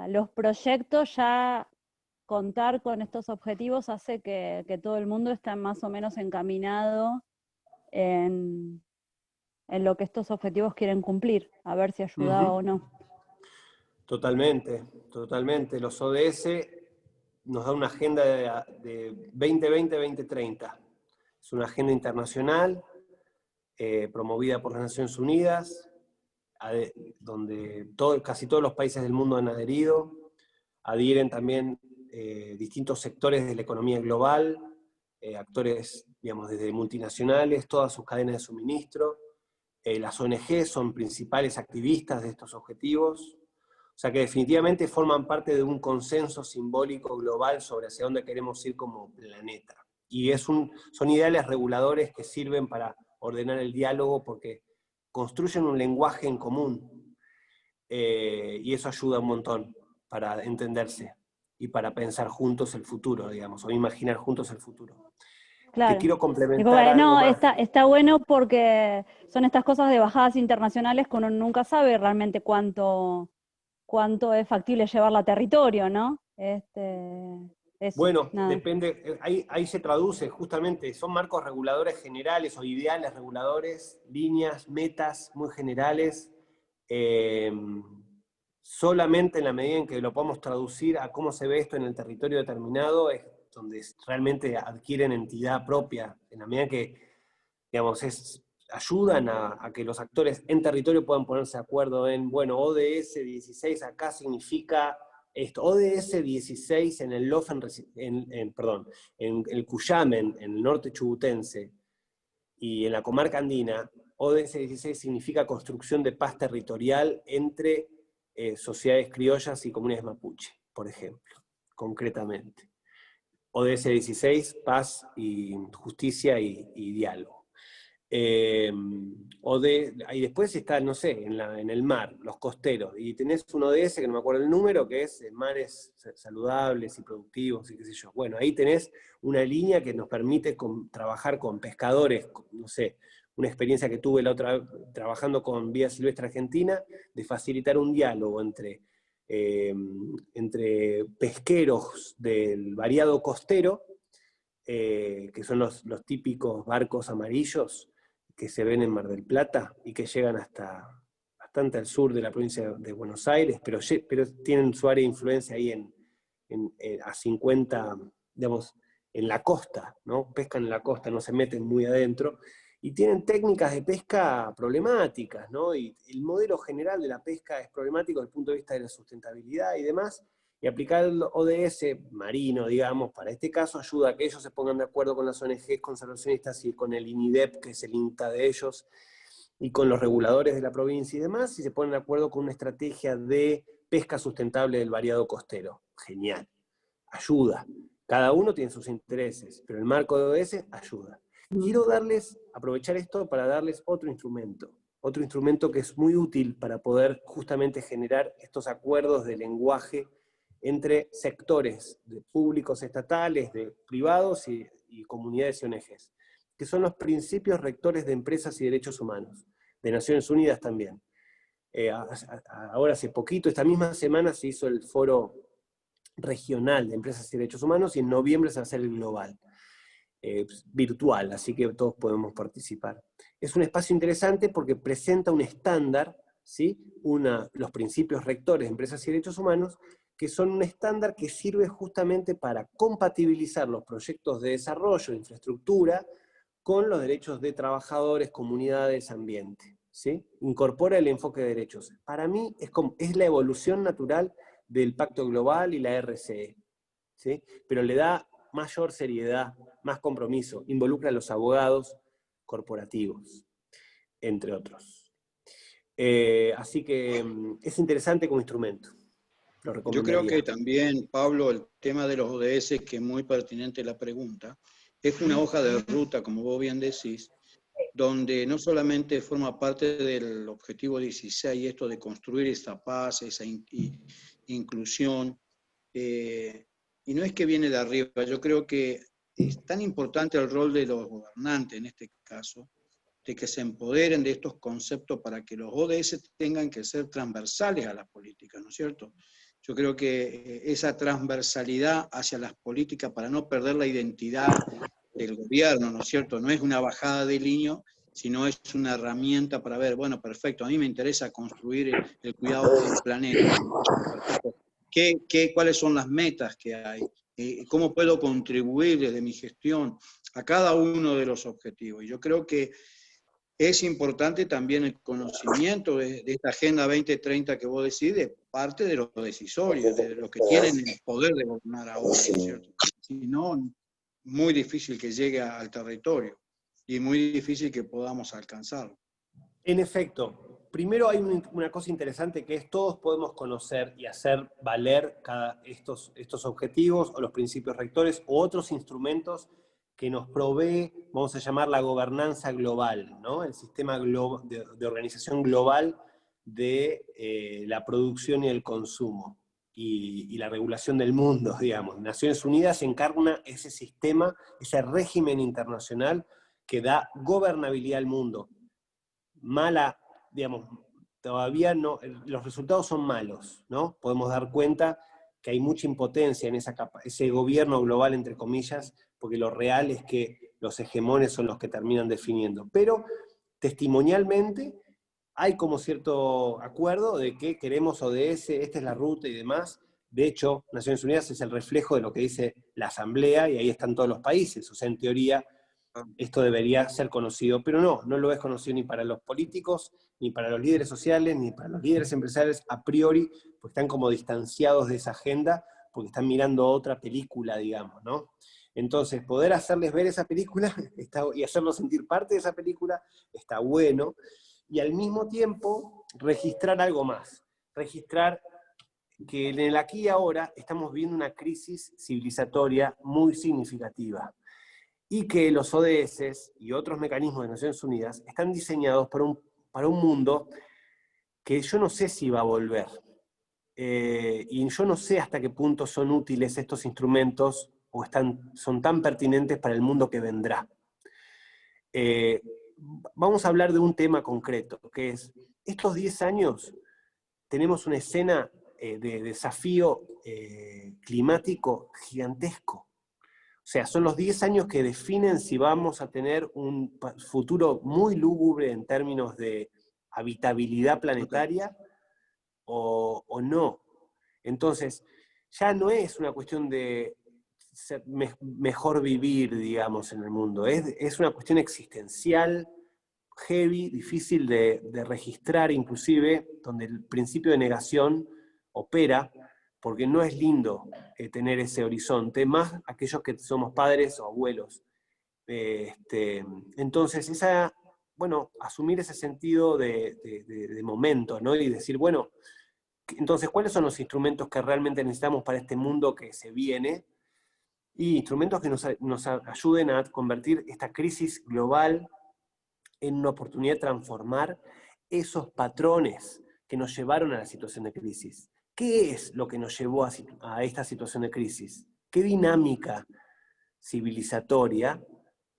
los proyectos ya contar con estos objetivos hace que todo el mundo esté más o menos encaminado en lo que estos objetivos quieren cumplir, a ver si ayuda o no. Totalmente, totalmente. Los ODS nos da una agenda de 2020-2030. Es una agenda internacional promovida por las Naciones Unidas, donde casi todos los países del mundo han adherido. Adhieren también distintos sectores de la economía global, actores, digamos, desde multinacionales, todas sus cadenas de suministro. Las ONG son principales activistas de estos objetivos. O sea que definitivamente forman parte de un consenso simbólico global sobre hacia dónde queremos ir como planeta. Y son ideales reguladores que sirven para ordenar el diálogo porque construyen un lenguaje en común. Y eso ayuda un montón para entenderse y para pensar juntos el futuro, digamos, o imaginar juntos el futuro. Claro. Te quiero complementar no, algo más. está bueno porque son estas cosas de bajadas internacionales que uno nunca sabe realmente cuánto es factible llevarla a territorio, ¿no? Eso, Bueno, nada. depende, ahí se traduce justamente, son marcos reguladores generales o ideales reguladores, líneas, metas muy generales, solamente en la medida en que lo podamos traducir a cómo se ve esto en el territorio determinado es donde realmente adquieren entidad propia, en la medida que, digamos, ayudan a que los actores en territorio puedan ponerse de acuerdo en, bueno, ODS 16 acá significa esto, ODS 16 en el LOF, en el Cuyamen, en el norte chubutense, y en la comarca andina, ODS 16 significa construcción de paz territorial entre sociedades criollas y comunidades mapuche, por ejemplo, concretamente. ODS 16, paz y justicia y diálogo. Y después está, no sé, en el mar, los costeros, y tenés un ODS, que no me acuerdo el número, que es mares saludables y productivos, y qué sé yo. Bueno, ahí tenés una línea que nos permite trabajar con pescadores, no sé, una experiencia que tuve la otra trabajando con Vida Silvestre Argentina, de facilitar un diálogo entre pesqueros del variado costero, que son los típicos barcos amarillos que se ven en Mar del Plata y que llegan hasta bastante al sur de la provincia de Buenos Aires, pero tienen su área de influencia ahí a 50, digamos, en la costa, ¿no? Pescan en la costa, no se meten muy adentro, y tienen técnicas de pesca problemáticas, ¿no? Y el modelo general de la pesca es problemático desde el punto de vista de la sustentabilidad y demás, y aplicar el ODS marino, digamos, para este caso, ayuda a que ellos se pongan de acuerdo con las ONGs conservacionistas y con el INIDEP, que es el INTA de ellos, y con los reguladores de la provincia y demás, y se ponen de acuerdo con una estrategia de pesca sustentable del variado costero. Genial. Ayuda. Cada uno tiene sus intereses, pero el marco de ODS ayuda. Quiero aprovechar esto para darles otro instrumento que es muy útil para poder justamente generar estos acuerdos de lenguaje entre sectores de públicos estatales, de privados y comunidades y ONGs, que son los principios rectores de empresas y derechos humanos, de Naciones Unidas también. Ahora hace poquito, esta misma semana se hizo el foro regional de empresas y derechos humanos, y en noviembre se va a hacer el global, virtual, así que todos podemos participar. Es un espacio interesante porque presenta un estándar, ¿sí? Los principios rectores de empresas y derechos humanos, que son un estándar que sirve justamente para compatibilizar los proyectos de desarrollo, de infraestructura, con los derechos de trabajadores, comunidades, ambiente, ¿sí? Incorpora el enfoque de derechos. Para mí es la evolución natural del Pacto Global y la RCE, ¿sí? Pero le da mayor seriedad, más compromiso, involucra a los abogados corporativos, entre otros. Así que es interesante como instrumento. Yo creo que también, Pablo, el tema de los ODS, que es muy pertinente la pregunta, es una hoja de ruta, como vos bien decís, donde no solamente forma parte del objetivo 16, esto de construir esa paz, esa inclusión, y no es que viene de arriba. Yo creo que es tan importante el rol de los gobernantes, en este caso, de que se empoderen de estos conceptos para que los ODS tengan que ser transversales a las políticas, ¿no es cierto? Yo creo que esa transversalidad hacia las políticas, para no perder la identidad del gobierno, ¿no es cierto? No es una bajada de línea, sino es una herramienta para ver, bueno, perfecto, a mí me interesa construir el cuidado del planeta. Perfecto. ¿Cuáles son las metas que hay? ¿Cómo puedo contribuir desde mi gestión a cada uno de los objetivos? Y yo creo que es importante también el conocimiento de esta Agenda 2030 que vos decís, de parte de los decisorios, de los que tienen el poder de gobernar ahora, ¿cierto? Si no, muy difícil que llegue al territorio y muy difícil que podamos alcanzarlo. En efecto, primero hay una cosa interesante, que es todos podemos conocer y hacer valer estos objetivos o los principios rectores o otros instrumentos que nos provee, vamos a llamar la gobernanza global, ¿no? El sistema de organización global de la producción y el consumo y la regulación del mundo, digamos. Naciones Unidas encarna ese sistema, ese régimen internacional que da gobernabilidad al mundo. Digamos, todavía no, los resultados son malos, ¿no? Podemos dar cuenta que hay mucha impotencia en ese gobierno global, entre comillas, porque lo real es que los hegemones son los que terminan definiendo. Pero testimonialmente hay como cierto acuerdo de que queremos ODS, esta es la ruta y demás. De hecho, Naciones Unidas es el reflejo de lo que dice la Asamblea, y ahí están todos los países. O sea, en teoría, esto debería ser conocido, pero no lo es conocido ni para los políticos, ni para los líderes sociales, ni para los líderes empresariales a priori, porque están como distanciados de esa agenda, porque están mirando otra película, digamos, ¿no? Entonces, poder hacerles ver esa película y hacerlos sentir parte de esa película está bueno, y al mismo tiempo registrar algo más, registrar que en el aquí y ahora estamos viviendo una crisis civilizatoria muy significativa, y que los ODS y otros mecanismos de Naciones Unidas están diseñados para un mundo que yo no sé si va a volver. Y yo no sé hasta qué punto son útiles estos instrumentos o son tan pertinentes para el mundo que vendrá. Vamos a hablar de un tema concreto, que es, estos 10 años tenemos una escena de desafío climático gigantesco. O sea, son los 10 años que definen si vamos a tener un futuro muy lúgubre en términos de habitabilidad planetaria o no. Entonces, ya no es una cuestión de mejor vivir, digamos, en el mundo. Es una cuestión existencial, heavy, difícil de registrar inclusive, donde el principio de negación opera, porque no es lindo tener ese horizonte, más aquellos que somos padres o abuelos. Entonces, asumir ese sentido de momento, ¿no? Y decir, bueno, entonces, ¿cuáles son los instrumentos que realmente necesitamos para este mundo que se viene? Y instrumentos que nos ayuden a convertir esta crisis global en una oportunidad de transformar esos patrones que nos llevaron a la situación de crisis. ¿Qué es lo que nos llevó a esta situación de crisis? ¿Qué dinámica civilizatoria,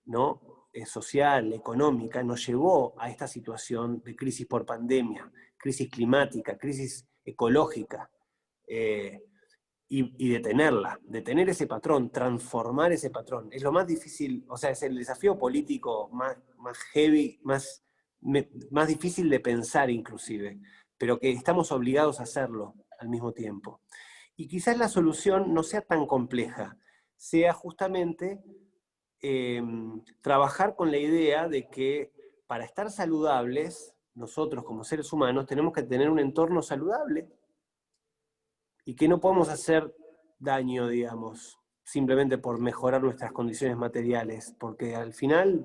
¿no? Social, económica, nos llevó a esta situación de crisis por pandemia, crisis climática, crisis ecológica? Y detener ese patrón, transformar ese patrón. Es lo más difícil, o sea, es el desafío político más heavy, más difícil de pensar inclusive, pero que estamos obligados a hacerlo al mismo tiempo. Y quizás la solución no sea tan compleja, sea justamente trabajar con la idea de que para estar saludables, nosotros como seres humanos tenemos que tener un entorno saludable, y que no podemos hacer daño, digamos, simplemente por mejorar nuestras condiciones materiales, porque al final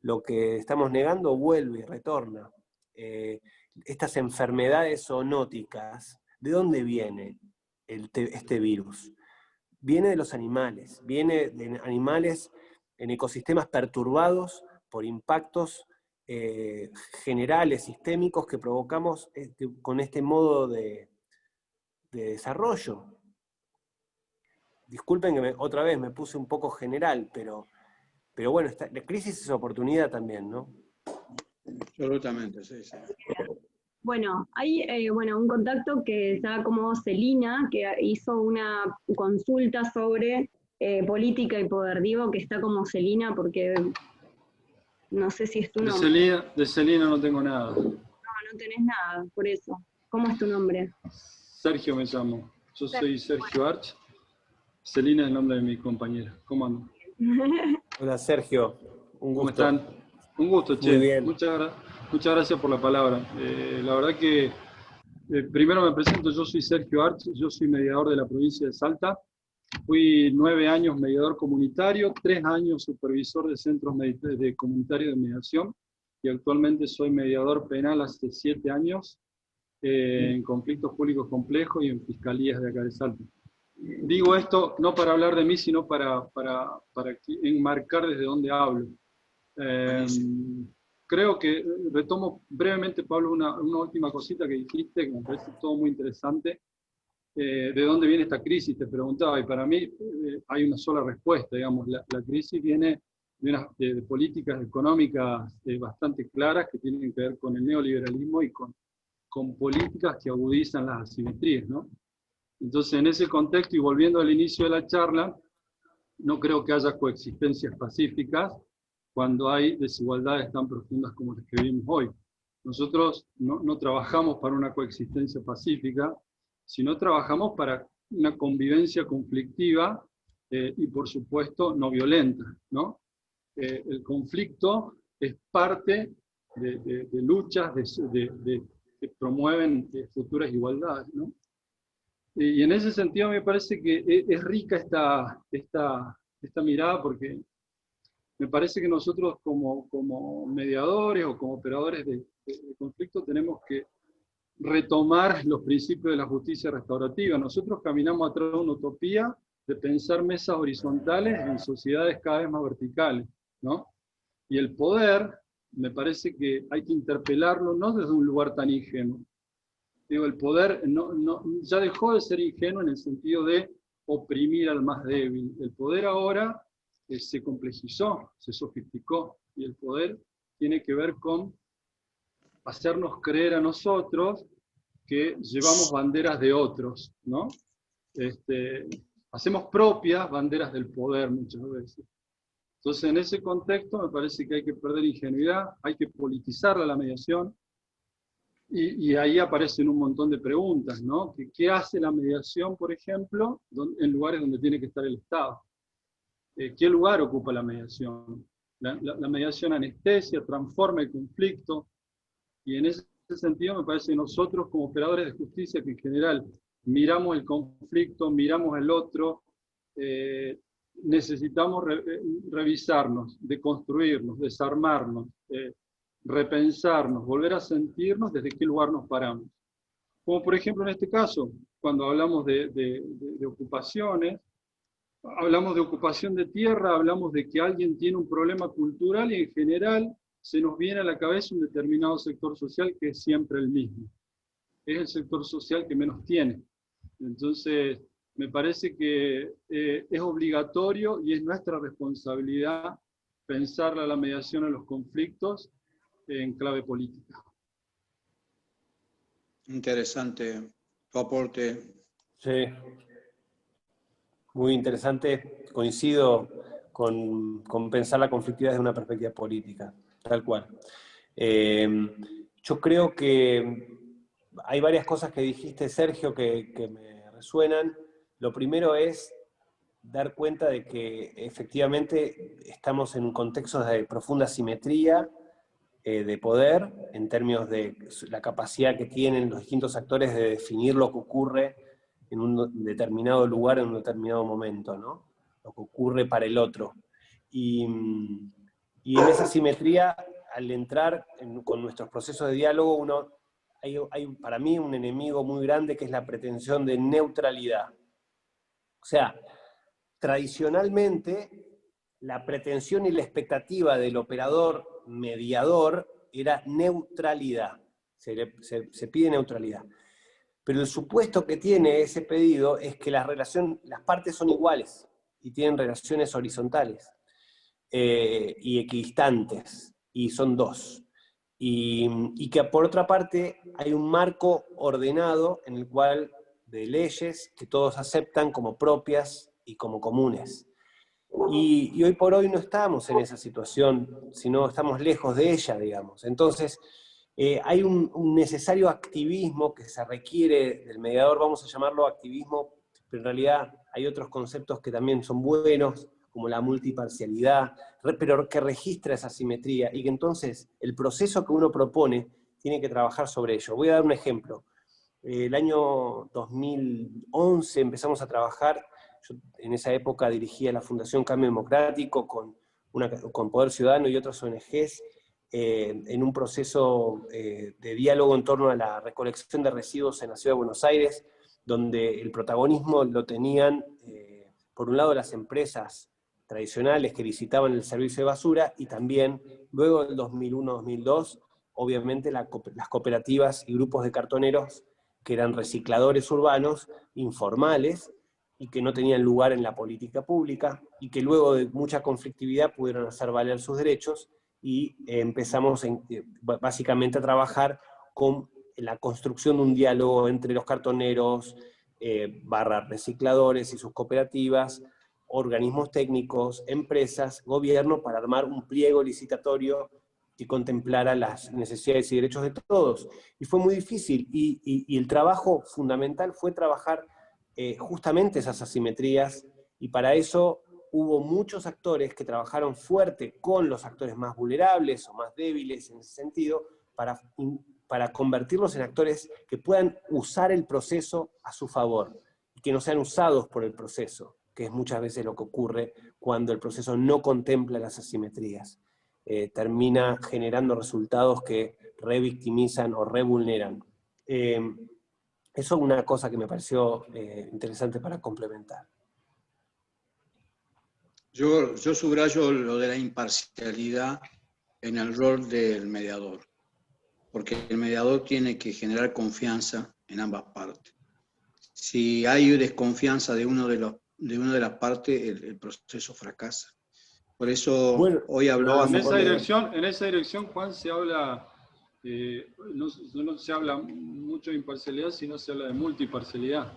lo que estamos negando vuelve y retorna. Estas enfermedades zoonóticas, ¿de dónde viene este virus? Viene de los animales, viene de animales en ecosistemas perturbados por impactos generales, sistémicos, que provocamos con este modo de desarrollo. Disculpen que otra vez me puse un poco general, pero bueno, la crisis es oportunidad también, ¿no? Absolutamente, sí. Bueno, hay un contacto que está como Celina, que hizo una consulta sobre política y poder. Digo que está como Celina porque no sé si es tu nombre. De Celina no tengo nada. No tenés nada, por eso. ¿Cómo es tu nombre? Sergio me llamo. Yo soy Sergio Arch. Celina es el nombre de mi compañera. ¿Cómo andan? Hola Sergio, un gusto. ¿Cómo están? Un gusto, che. Muy bien. Muchas gracias por la palabra. La verdad que primero me presento, yo soy Sergio Arch, yo soy mediador de la provincia de Salta. Fui 9 años mediador comunitario, 3 años supervisor de centros comunitarios de mediación, y actualmente soy mediador penal hace 7 años en conflictos públicos complejos y en fiscalías de acá de Salta. Digo esto no para hablar de mí, sino para enmarcar desde dónde hablo. Creo que retomo brevemente, Pablo, una última cosita que dijiste, que me parece todo muy interesante. ¿De dónde viene esta crisis? Te preguntaba, y para mí hay una sola respuesta, digamos, la crisis viene de políticas económicas bastante claras que tienen que ver con el neoliberalismo y con políticas que agudizan las asimetrías, ¿no? Entonces, en ese contexto, y volviendo al inicio de la charla, no creo que haya coexistencias pacíficas cuando hay desigualdades tan profundas como las que vivimos hoy. Nosotros no trabajamos para una coexistencia pacífica, sino trabajamos para una convivencia conflictiva y, por supuesto, no violenta, ¿no? El conflicto es parte de luchas que promueven futuras igualdades, ¿no? Y en ese sentido me parece que es rica esta esta mirada porque me parece que nosotros como mediadores o como operadores de conflicto tenemos que retomar los principios de la justicia restaurativa. Nosotros caminamos atrás de una utopía de pensar mesas horizontales en sociedades cada vez más verticales, ¿no? Y el poder, me parece que hay que interpelarlo no desde un lugar tan ingenuo. Digo, el poder ya dejó de ser ingenuo en el sentido de oprimir al más débil. El poder ahora se complejizó, se sofisticó, y el poder tiene que ver con hacernos creer a nosotros que llevamos banderas de otros, ¿no? Hacemos propias banderas del poder muchas veces. Entonces, en ese contexto me parece que hay que perder ingenuidad, hay que politizar la mediación, y ahí aparecen un montón de preguntas, ¿no? ¿Qué hace la mediación, por ejemplo, en lugares donde tiene que estar el Estado? ¿Qué lugar ocupa la mediación? La mediación anestesia, transforma el conflicto, y en ese sentido me parece que nosotros como operadores de justicia, que en general miramos el conflicto, miramos el otro, necesitamos revisarnos, deconstruirnos, desarmarnos, repensarnos, volver a sentirnos desde qué lugar nos paramos. Como por ejemplo en este caso, cuando hablamos de ocupaciones, hablamos de ocupación de tierra, hablamos de que alguien tiene un problema cultural y en general se nos viene a la cabeza un determinado sector social que es siempre el mismo. Es el sector social que menos tiene. Entonces, me parece que es obligatorio y es nuestra responsabilidad pensar la mediación en los conflictos en clave política. Interesante tu aporte. Sí. Muy interesante. Coincido con pensar la conflictividad desde una perspectiva política, tal cual. Yo creo que hay varias cosas que dijiste, Sergio, que me resuenan. Lo primero es dar cuenta de que efectivamente estamos en un contexto de profunda asimetría de poder, en términos de la capacidad que tienen los distintos actores de definir lo que ocurre en un determinado lugar, en un determinado momento, ¿no? Lo que ocurre para el otro. Y en esa asimetría, al entrar con nuestros procesos de diálogo, hay para mí un enemigo muy grande que es la pretensión de neutralidad. O sea, tradicionalmente, la pretensión y la expectativa del operador mediador era neutralidad. Se pide neutralidad. Pero el supuesto que tiene ese pedido es que las partes son iguales y tienen relaciones horizontales y equidistantes, y son dos. Y que por otra parte hay un marco ordenado en el cual de leyes que todos aceptan como propias y como comunes. Y hoy por hoy no estamos en esa situación, sino estamos lejos de ella, digamos. Entonces, hay un necesario activismo que se requiere del mediador, vamos a llamarlo activismo, pero en realidad hay otros conceptos que también son buenos, como la multiparcialidad, pero que registra esa simetría, y que entonces el proceso que uno propone tiene que trabajar sobre ello. Voy a dar un ejemplo. El año 2011 empezamos a trabajar. Yo en esa época dirigía la Fundación Cambio Democrático con Poder Ciudadano y otras ONGs en un proceso de diálogo en torno a la recolección de residuos en la Ciudad de Buenos Aires, donde el protagonismo lo tenían, por un lado, las empresas tradicionales que licitaban el servicio de basura, y también, luego del 2001-2002, obviamente las cooperativas y grupos de cartoneros que eran recicladores urbanos, informales, y que no tenían lugar en la política pública, y que luego de mucha conflictividad pudieron hacer valer sus derechos, y empezamos básicamente a trabajar con la construcción de un diálogo entre los cartoneros, recicladores y sus cooperativas, organismos técnicos, empresas, gobierno, para armar un pliego licitatorio que contemplara las necesidades y derechos de todos. Y fue muy difícil, y el trabajo fundamental fue trabajar justamente esas asimetrías, y para eso hubo muchos actores que trabajaron fuerte con los actores más vulnerables o más débiles en ese sentido, para convertirlos en actores que puedan usar el proceso a su favor, y que no sean usados por el proceso. que es muchas veces lo que ocurre cuando el proceso no contempla las asimetrías. Termina generando resultados que revictimizan o revulneran. Eso es una cosa que me pareció interesante para complementar. Yo subrayo lo de la imparcialidad en el rol del mediador, porque el mediador tiene que generar confianza en ambas partes. Si hay desconfianza de una de las partes, el proceso fracasa. Por eso bueno, hoy hablábamos... En esa dirección, Juan, se habla, no se habla mucho de imparcialidad, sino se habla de multiparcialidad,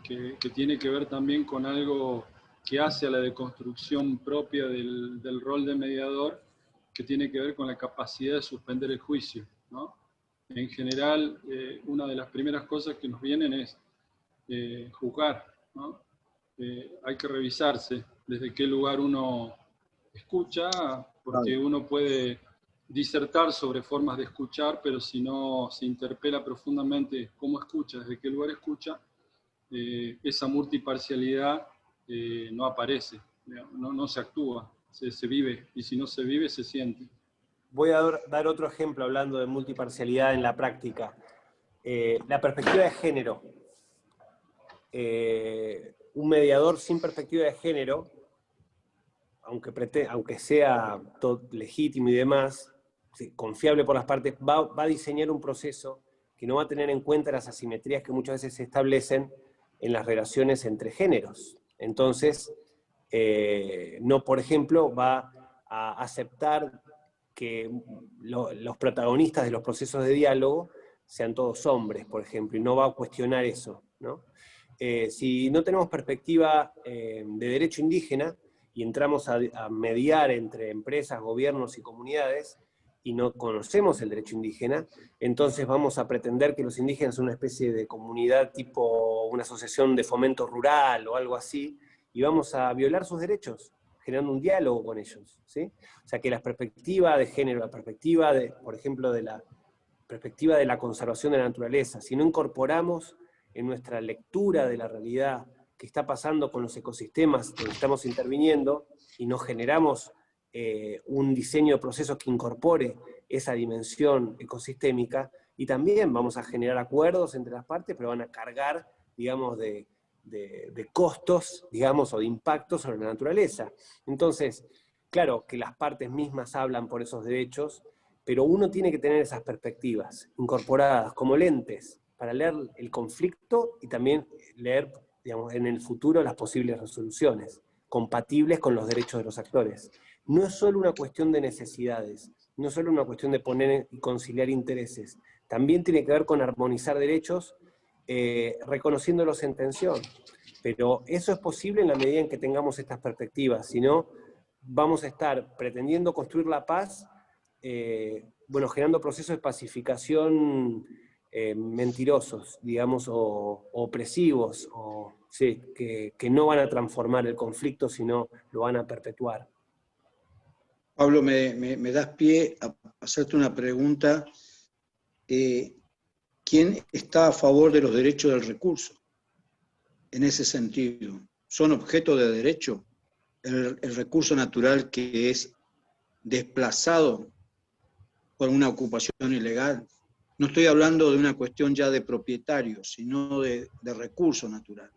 que tiene que ver también con algo que hace a la deconstrucción propia del rol de mediador, que tiene que ver con la capacidad de suspender el juicio, ¿no? En general, una de las primeras cosas que nos vienen es juzgar, ¿no? Hay que revisarse desde qué lugar uno escucha, porque uno puede disertar sobre formas de escuchar, pero si no se interpela profundamente cómo escucha, desde qué lugar escucha, esa multiparcialidad no aparece, no se actúa, se vive, y si no se vive, se siente. Voy a dar otro ejemplo hablando de multiparcialidad en la práctica. La perspectiva de género. Un mediador sin perspectiva de género, aunque sea todo legítimo y demás, confiable por las partes, va a diseñar un proceso que no va a tener en cuenta las asimetrías que muchas veces se establecen en las relaciones entre géneros. Entonces, no, por ejemplo, va a aceptar que los protagonistas de los procesos de diálogo sean todos hombres, por ejemplo, y no va a cuestionar eso, ¿no? Si no tenemos perspectiva de derecho indígena y entramos a mediar entre empresas, gobiernos y comunidades, y no conocemos el derecho indígena, entonces vamos a pretender que los indígenas son una especie de comunidad tipo una asociación de fomento rural o algo así, y vamos a violar sus derechos, generando un diálogo con ellos, ¿sí? O sea que la perspectiva de género, la perspectiva de, por ejemplo, de la perspectiva de la conservación de la naturaleza, si no incorporamos en nuestra lectura de la realidad que está pasando con los ecosistemas donde estamos interviniendo y no generamos un diseño de procesos que incorpore esa dimensión ecosistémica, y también vamos a generar acuerdos entre las partes, pero van a cargar, digamos, de costos, digamos, o de impactos sobre la naturaleza. Entonces, claro que las partes mismas hablan por esos derechos, pero uno tiene que tener esas perspectivas incorporadas como lentes para leer el conflicto y también leer, digamos, en el futuro las posibles resoluciones compatibles con los derechos de los actores. No es solo una cuestión de necesidades, no es solo una cuestión de poner y conciliar intereses, también tiene que ver con armonizar derechos, reconociéndolos en tensión. Pero eso es posible en la medida en que tengamos estas perspectivas, si no, vamos a estar pretendiendo construir la paz, bueno, generando procesos de pacificación mentirosos, digamos, o opresivos, o, sí, que no van a transformar el conflicto, sino lo van a perpetuar. Pablo, me das pie a hacerte una pregunta. ¿Quién está a favor de los derechos del recurso? En ese sentido, ¿son objeto de derecho? El recurso natural que es desplazado por una ocupación ilegal. No estoy hablando de una cuestión ya de propietario, sino de recurso natural.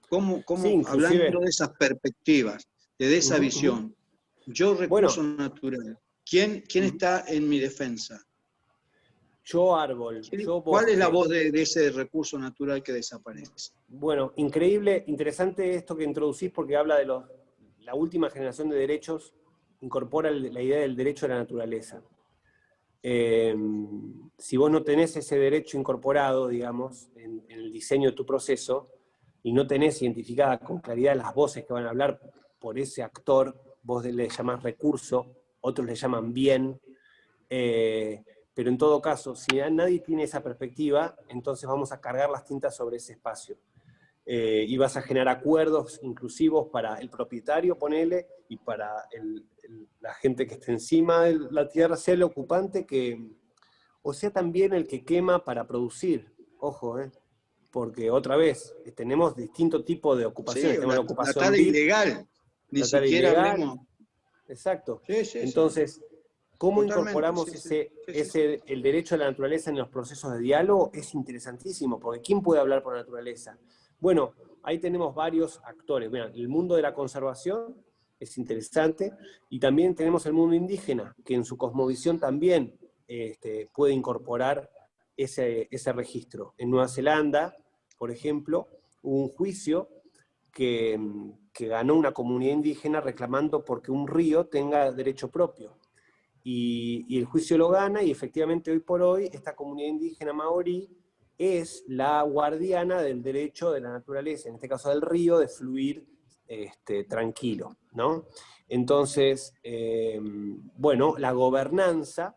¿Cómo sí, hablando de esas perspectivas, de esa visión, yo recurso natural, ¿quién está en mi defensa? Yo árbol, yo bosque. ¿Cuál es la voz de ese recurso natural que desaparece? Bueno, increíble, interesante esto que introducís porque habla de la última generación de derechos, incorpora la idea del derecho a la naturaleza. Si vos no tenés ese derecho incorporado, digamos, en el diseño de tu proceso, y no tenés identificada con claridad las voces que van a hablar por ese actor, vos le llamás recurso, otros le llaman bien, pero en todo caso, si nadie tiene esa perspectiva, entonces vamos a cargar las tintas sobre ese espacio. Y vas a generar acuerdos inclusivos para el propietario, ponele, y para la gente que esté encima de la tierra, sea el ocupante, o sea también el que quema para producir. Ojo, porque otra vez, tenemos distintos tipos de ocupaciones. Sí, tenemos la la ocupación tala VIP, ilegal. Ni la tala siquiera ilegal. hablemos. Exacto. Sí, sí, Entonces, ¿cómo Totalmente, incorporamos sí, sí, sí, sí. el derecho a la naturaleza en los procesos de diálogo? Es interesantísimo, porque ¿quién puede hablar por la naturaleza? Bueno, ahí tenemos varios actores. Vean, el mundo de la conservación es interesante, y también tenemos el mundo indígena, que en su cosmovisión también puede incorporar ese registro. En Nueva Zelanda, por ejemplo, hubo un juicio que ganó una comunidad indígena reclamando porque un río tenga derecho propio. Y el juicio lo gana, y efectivamente hoy por hoy esta comunidad indígena maorí es la guardiana del derecho de la naturaleza, en este caso del río, de fluir tranquilo, ¿no? Entonces, bueno, la gobernanza,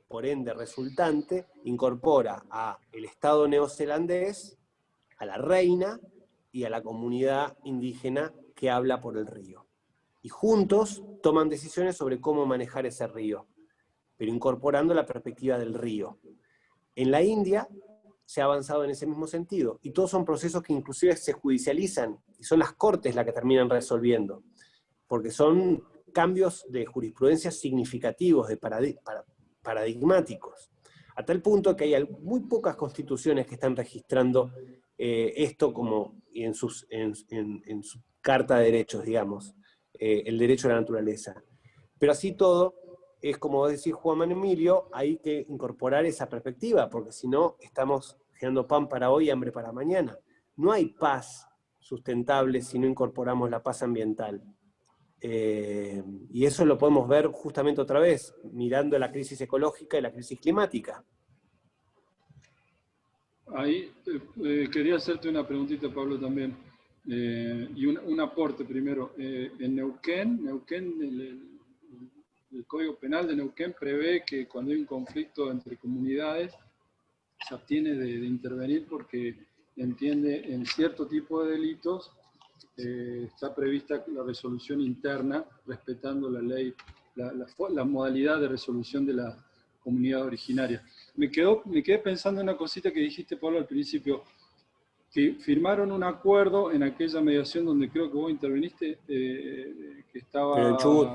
por ende resultante, incorpora al Estado neozelandés, a la reina y a la comunidad indígena que habla por el río. Y juntos toman decisiones sobre cómo manejar ese río, pero incorporando la perspectiva del río. En la India se ha avanzado en ese mismo sentido, y todos son procesos que inclusive se judicializan, y son las cortes las que terminan resolviendo, porque son cambios de jurisprudencia significativos, paradigmáticos, a tal punto que hay muy pocas constituciones que están registrando esto como en su carta de derechos, digamos, el derecho a la naturaleza. Pero así todo, es como decís Juan Emilio, hay que incorporar esa perspectiva, porque si no, estamos generando pan para hoy y hambre para mañana. No hay paz sustentable si no incorporamos la paz ambiental. Y eso lo podemos ver justamente otra vez, mirando la crisis ecológica y la crisis climática. Ahí quería hacerte una preguntita, Pablo, también. Y un aporte primero. En Neuquén el Código Penal de Neuquén prevé que cuando hay un conflicto entre comunidades se abstiene de intervenir porque entiende en cierto tipo de delitos está prevista la resolución interna respetando la ley, la modalidad de resolución de la comunidad originaria. Me quedé pensando en una cosita que dijiste, Pablo, al principio, que firmaron un acuerdo en aquella mediación donde creo que vos interveniste, que estaba... Pero en Chubut.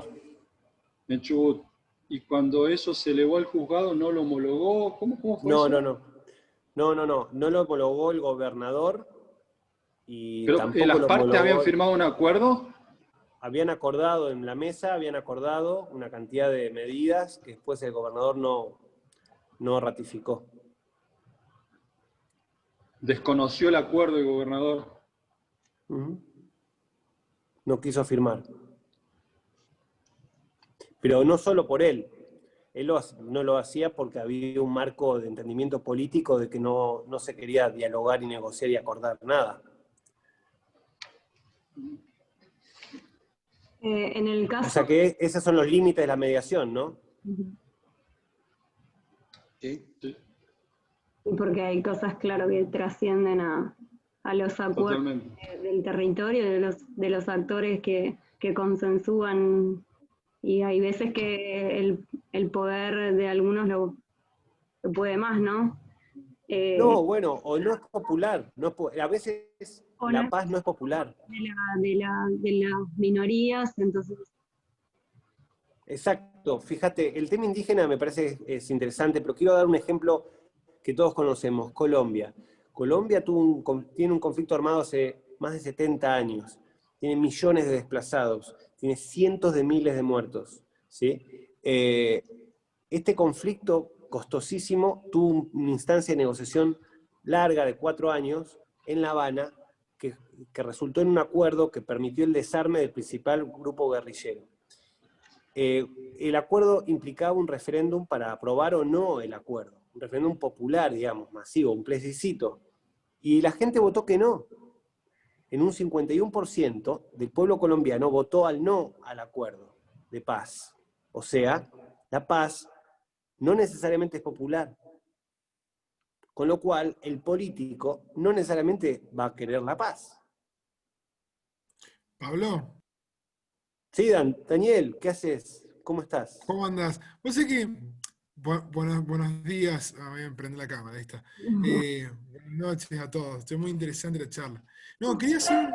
En Chubut. Y cuando eso se elevó al juzgado, ¿no lo homologó? ¿Cómo fue eso? No lo homologó el gobernador, y Pero tampoco ¿las lo partes homologó... habían firmado un acuerdo? Habían acordado en la mesa, una cantidad de medidas que después el gobernador no ratificó. Desconoció el acuerdo el gobernador. No quiso firmar. Pero no solo por él. Él no lo hacía porque había un marco de entendimiento político de que no se quería dialogar y negociar y acordar nada. En el caso... O sea que esos son los límites de la mediación, ¿no? Sí. Porque hay cosas, claro, que trascienden a los acuerdos del territorio, de los actores que consensúan, y hay veces que el poder de algunos lo puede más, ¿no? No, bueno, o no es popular. A veces la paz no es popular. De las minorías, entonces... Exacto, fíjate, el tema indígena me parece es interesante, pero quiero dar un ejemplo que todos conocemos, Colombia. Colombia tiene un conflicto armado hace más de 70 años, tiene millones de desplazados, tiene cientos de miles de muertos, ¿sí? Este conflicto costosísimo tuvo una instancia de negociación larga de 4 años en La Habana, que resultó en un acuerdo que permitió el desarme del principal grupo guerrillero. El acuerdo implicaba un referéndum para aprobar o no el acuerdo, un referéndum popular, digamos, masivo, un plebiscito, y la gente votó que no. En un 51% del pueblo colombiano votó al no al acuerdo de paz. O sea, la paz no necesariamente es popular, con lo cual el político no necesariamente va a querer la paz. Pablo. Sí, Daniel, ¿qué haces? ¿Cómo estás? ¿Cómo andás? Vos sé que Buenos días. Voy a prender la cámara, ahí está. Buenas noches a todos. Estoy muy interesante la charla. No, quería hacer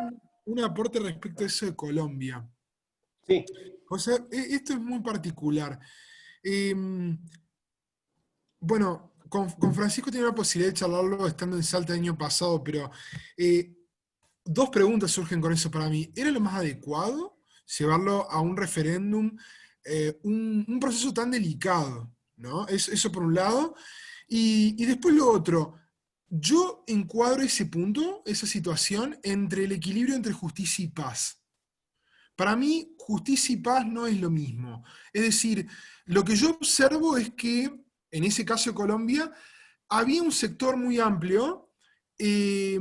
un aporte respecto a eso de Colombia. Sí. O sea, esto es muy particular. Bueno, con Francisco tenía la posibilidad de charlarlo estando en Salta el año pasado, pero dos preguntas surgen con eso para mí. ¿Era lo más adecuado llevarlo a un referéndum, un proceso tan delicado? ¿No? Eso por un lado. Y después lo otro, yo encuadro ese punto, esa situación, entre el equilibrio entre justicia y paz. Para mí, justicia y paz no es lo mismo. Es decir, lo que yo observo es que, en ese caso de Colombia, había un sector muy amplio eh,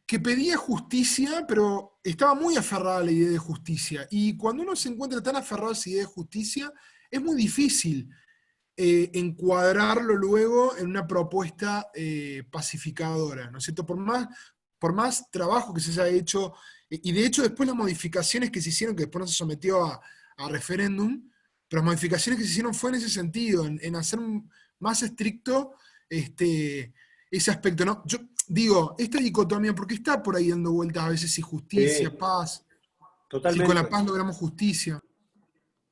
que pedía justicia, pero estaba muy aferrado a la idea de justicia. Y cuando uno se encuentra tan aferrado a esa idea de justicia, es muy difícil encuadrarlo luego en una propuesta pacificadora, ¿no es cierto? Por más trabajo que se haya hecho, y de hecho después las modificaciones que se hicieron, que después no se sometió a referéndum, pero las modificaciones que se hicieron fue en ese sentido, en hacer más estricto ese aspecto, ¿no? Yo digo, esta dicotomía, porque está por ahí dando vueltas a veces si justicia, paz, si con la Totalmente. paz logramos justicia.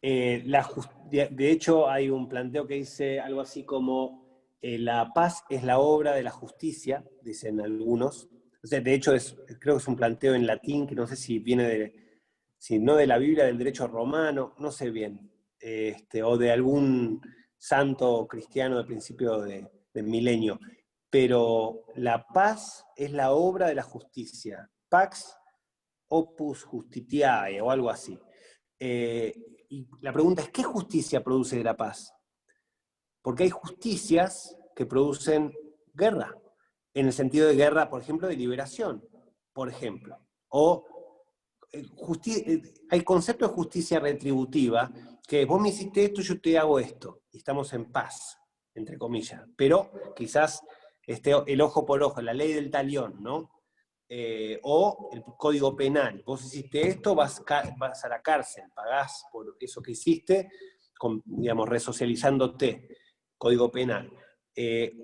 De hecho, hay un planteo que dice algo así como la paz es la obra de la justicia, dicen algunos. O sea, de hecho, creo que es un planteo en latín que no sé si viene si no de la Biblia, del derecho romano, no sé bien, o de algún santo cristiano de principio del milenio. Pero la paz es la obra de la justicia. Pax opus justitiae, o algo así. Y la pregunta es, ¿qué justicia produce la paz? Porque hay justicias que producen guerra, en el sentido de guerra, por ejemplo, de liberación, por ejemplo. O hay concepto de justicia retributiva, que vos me hiciste esto, yo te hago esto, y estamos en paz, entre comillas. Pero quizás el ojo por ojo, la ley del talión, ¿no? O el código penal. Vos hiciste esto, vas a la cárcel, pagás por eso que hiciste, digamos, resocializándote, código penal.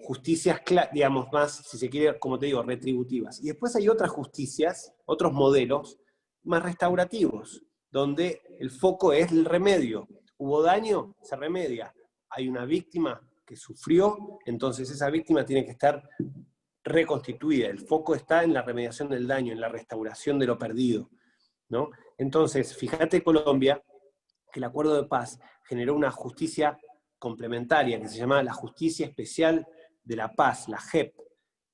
Justicias, digamos, más, si se quiere, como te digo, retributivas. Y después hay otras justicias, otros modelos más restaurativos, donde el foco es el remedio. Hubo daño, se remedia. Hay una víctima que sufrió, entonces esa víctima tiene que estar reconstituida. El foco está en la remediación del daño, en la restauración de lo perdido, ¿no? Entonces, fíjate Colombia, que el acuerdo de paz generó una justicia complementaria que se llama la Justicia Especial de la Paz, la JEP,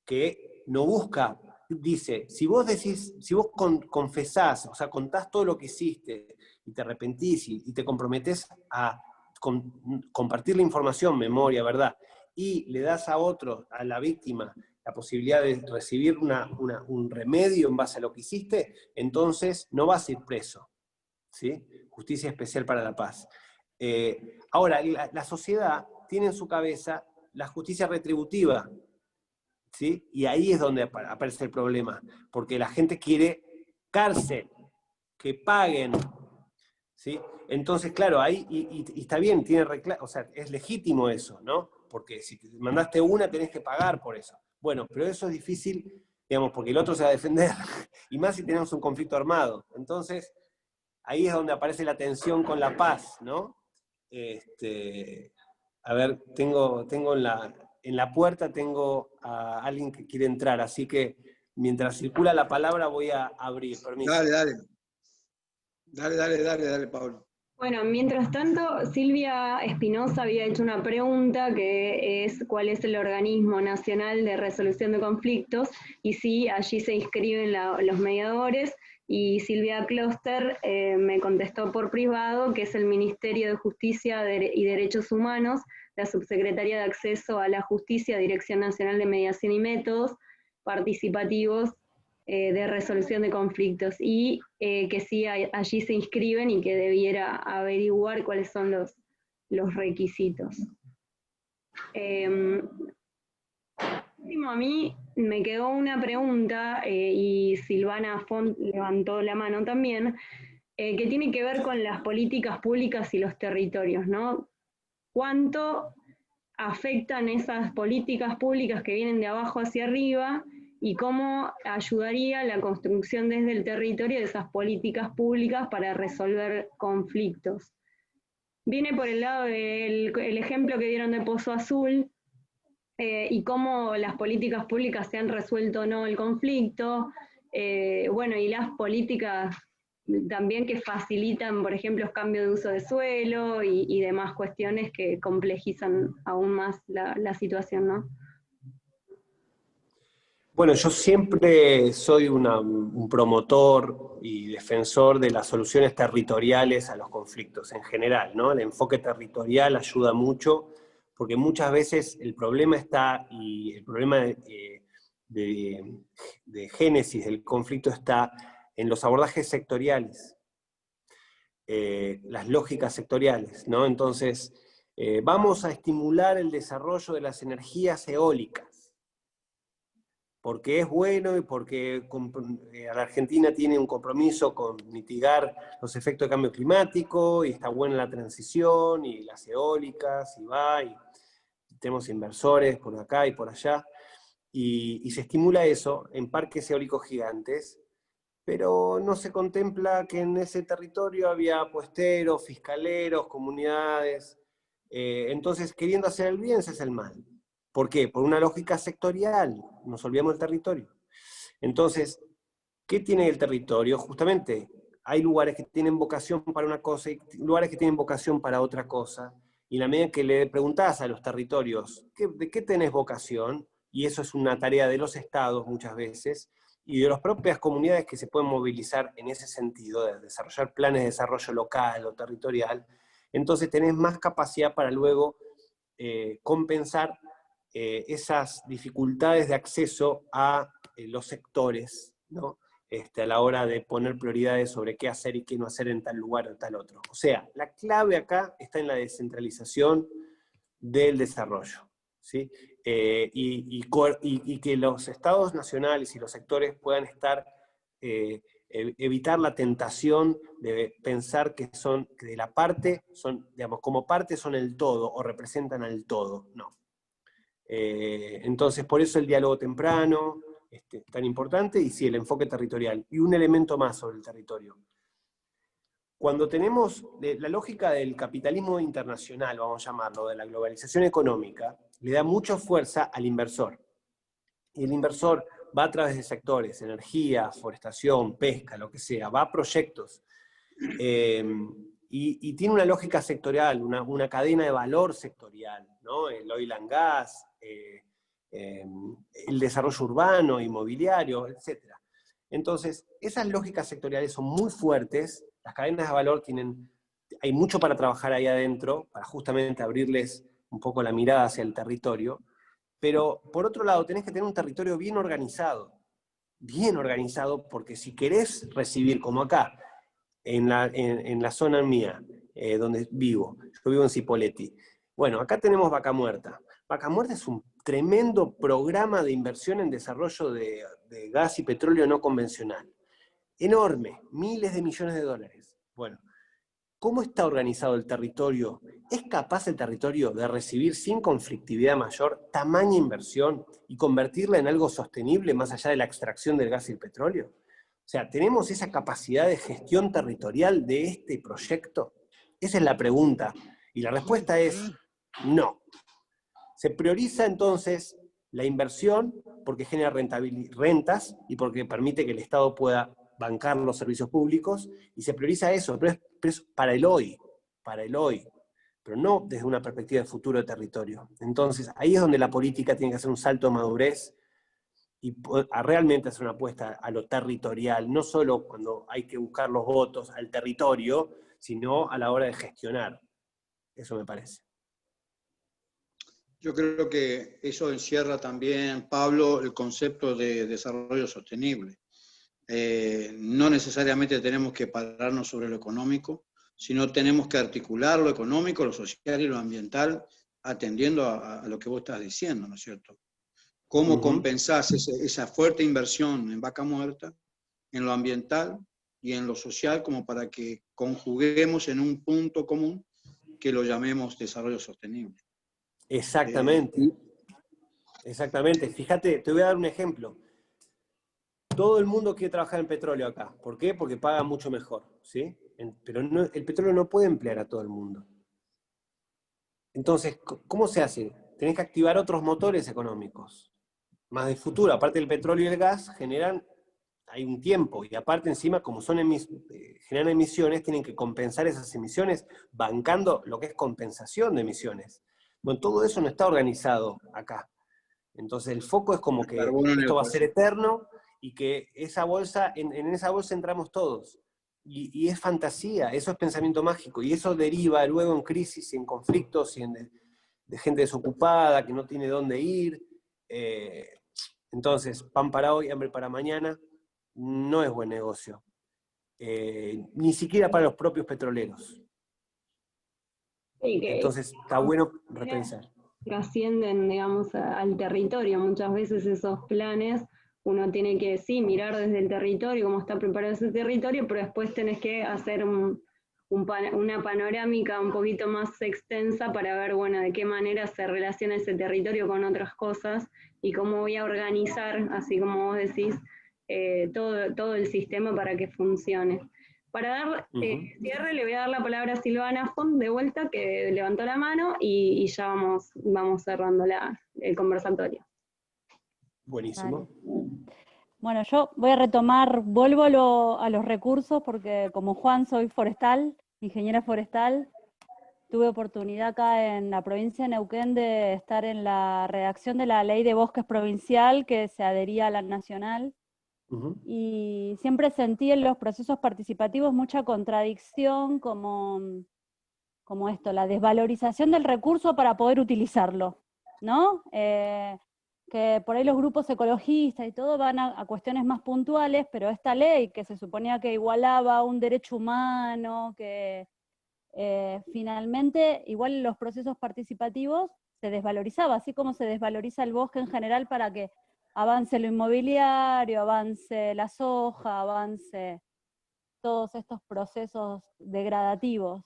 que no busca, dice, si vos confesás, o sea, contás todo lo que hiciste y te arrepentís y te comprometés a compartir la información, memoria, verdad, y le das a otro, a la víctima, la posibilidad de recibir un remedio en base a lo que hiciste, entonces no vas a ir preso, ¿sí? Justicia especial para la paz. Ahora, la sociedad tiene en su cabeza la justicia retributiva, ¿sí? Y ahí es donde aparece el problema, porque la gente quiere cárcel, que paguen, ¿sí? Entonces, claro, ahí, y está bien, o sea, es legítimo eso, ¿no? Porque si te mandaste una, tenés que pagar por eso. Bueno, pero eso es difícil, digamos, porque el otro se va a defender, y más si tenemos un conflicto armado. Entonces, ahí es donde aparece la tensión con la paz, ¿no? A ver, tengo en la puerta tengo a alguien que quiere entrar, así que mientras circula la palabra voy a abrir, permiso. Dale, Pablo. Bueno, mientras tanto, Silvia Espinosa había hecho una pregunta que es ¿cuál es el organismo nacional de resolución de conflictos? Y sí, allí se inscriben los mediadores, y Silvia Kloster me contestó por privado que es el Ministerio de Justicia y Derechos Humanos, la Subsecretaría de Acceso a la Justicia, Dirección Nacional de Mediación y Métodos Participativos de Resolución de Conflictos, y que sí allí se inscriben y que debiera averiguar cuáles son los requisitos. A mí me quedó una pregunta, y Silvana Font levantó la mano también, que tiene que ver con las políticas públicas y los territorios, ¿no? ¿Cuánto afectan esas políticas públicas que vienen de abajo hacia arriba y cómo ayudaría la construcción desde el territorio de esas políticas públicas para resolver conflictos. Viene por el lado del ejemplo que dieron de Pozo Azul y cómo las políticas públicas se han resuelto o no el conflicto, bueno, y las políticas también que facilitan, por ejemplo, los cambios de uso de suelo y demás cuestiones que complejizan aún más la situación, ¿no? Bueno, yo siempre soy un promotor y defensor de las soluciones territoriales a los conflictos en general, ¿no? El enfoque territorial ayuda mucho, porque muchas veces el problema está, y el problema de génesis del conflicto está en los abordajes sectoriales, las lógicas sectoriales, ¿no? Entonces, vamos a estimular el desarrollo de las energías eólicas, porque es bueno y porque la Argentina tiene un compromiso con mitigar los efectos de cambio climático, y está buena la transición, y las eólicas, y tenemos inversores por acá y por allá, y se estimula eso en parques eólicos gigantes, pero no se contempla que en ese territorio había puesteros, fiscaleros, comunidades, entonces queriendo hacer el bien se hace el mal. ¿Por qué? Por una lógica sectorial, nos olvidamos del territorio. Entonces, ¿qué tiene el territorio? Justamente, hay lugares que tienen vocación para una cosa y lugares que tienen vocación para otra cosa, y en la medida que le preguntás a los territorios, ¿de qué tenés vocación? Y eso es una tarea de los estados muchas veces, y de las propias comunidades que se pueden movilizar en ese sentido, de desarrollar planes de desarrollo local o territorial, entonces tenés más capacidad para luego compensar esas dificultades de acceso a los sectores, ¿no? A la hora de poner prioridades sobre qué hacer y qué no hacer en tal lugar o tal otro. O sea, la clave acá está en la descentralización del desarrollo, ¿sí? Y que los estados nacionales y los sectores puedan evitar la tentación de pensar que de la parte, digamos, como parte son el todo o representan al todo. No. Entonces, por eso el diálogo temprano es tan importante, y sí, el enfoque territorial. Y un elemento más sobre el territorio. Cuando tenemos la lógica del capitalismo internacional, vamos a llamarlo, de la globalización económica, le da mucha fuerza al inversor. Y el inversor va a través de sectores, energía, forestación, pesca, lo que sea, va a proyectos. Y tiene una lógica sectorial, una cadena de valor sectorial, ¿no? El oil and gas, el desarrollo urbano, inmobiliario, etc. Entonces, esas lógicas sectoriales son muy fuertes, las cadenas de valor hay mucho para trabajar ahí adentro, para justamente abrirles un poco la mirada hacia el territorio, pero por otro lado tenés que tener un territorio bien organizado, porque si querés recibir, como acá, en la zona mía, donde vivo, yo vivo en Cipolletti, bueno, acá tenemos Vaca Muerta. Vaca Muerta es un tremendo programa de inversión en desarrollo de gas y petróleo no convencional. Enorme, miles de millones de dólares. Bueno, ¿cómo está organizado el territorio? ¿Es capaz el territorio de recibir sin conflictividad mayor tamaña inversión y convertirla en algo sostenible más allá de la extracción del gas y el petróleo? O sea, ¿tenemos esa capacidad de gestión territorial de este proyecto? Esa es la pregunta. Y la respuesta es no. Se prioriza entonces la inversión porque genera rentas y porque permite que el Estado pueda bancar los servicios públicos, y se prioriza eso, pero es para el hoy, pero no desde una perspectiva de futuro de territorio. Entonces, ahí es donde la política tiene que hacer un salto de madurez y a realmente hacer una apuesta a lo territorial, no solo cuando hay que buscar los votos al territorio, sino a la hora de gestionar. Eso me parece. Yo creo que eso encierra también, Pablo, el concepto de desarrollo sostenible. No necesariamente tenemos que pararnos sobre lo económico, sino tenemos que articular lo económico, lo social y lo ambiental, atendiendo a lo que vos estás diciendo, ¿no es cierto? ¿Cómo compensás esa fuerte inversión en Vaca Muerta, en lo ambiental y en lo social, como para que conjuguemos en un punto común que lo llamemos desarrollo sostenible? Exactamente. Exactamente. Fíjate, te voy a dar un ejemplo. Todo el mundo quiere trabajar en petróleo acá. ¿Por qué? Porque paga mucho mejor, ¿sí? Pero el petróleo no puede emplear a todo el mundo. Entonces, ¿cómo se hace? Tenés que activar otros motores económicos, más de futuro. Aparte del petróleo y el gas, hay un tiempo, y aparte encima, como generan emisiones, tienen que compensar esas emisiones bancando lo que es compensación de emisiones. Bueno, todo eso no está organizado acá. Entonces el foco es como que esto va a ser eterno, y que esa bolsa, en esa bolsa entramos todos. Y es fantasía, eso es pensamiento mágico, y eso deriva luego en crisis, en conflictos, y de gente desocupada, que no tiene dónde ir. Entonces, pan para hoy, hambre para mañana, no es buen negocio. Ni siquiera para los propios petroleros. Entonces, está bueno repensar. Trascienden, digamos, al territorio. Muchas veces esos planes uno tiene que, sí, mirar desde el territorio, cómo está preparado ese territorio, pero después tenés que hacer una panorámica un poquito más extensa para ver, bueno, de qué manera se relaciona ese territorio con otras cosas y cómo voy a organizar, así como vos decís, todo el sistema para que funcione. Para dar cierre, le voy a dar la palabra a Silvana Font de vuelta, que levantó la mano, y ya vamos cerrando el conversatorio. Buenísimo. Vale. Bueno, yo voy a retomar, vuelvo a los recursos, porque como Juan soy forestal, ingeniera forestal. Tuve oportunidad acá en la provincia de Neuquén de estar en la redacción de la Ley de Bosques Provincial, que se adhería a la nacional. Y siempre sentí en los procesos participativos mucha contradicción, como esto, la desvalorización del recurso para poder utilizarlo, ¿no? Que por ahí los grupos ecologistas y todo van a cuestiones más puntuales, pero esta ley que se suponía que igualaba un derecho humano, que finalmente igual en los procesos participativos se desvalorizaba, así como se desvaloriza el bosque en general para que avance lo inmobiliario, avance la soja, avance todos estos procesos degradativos.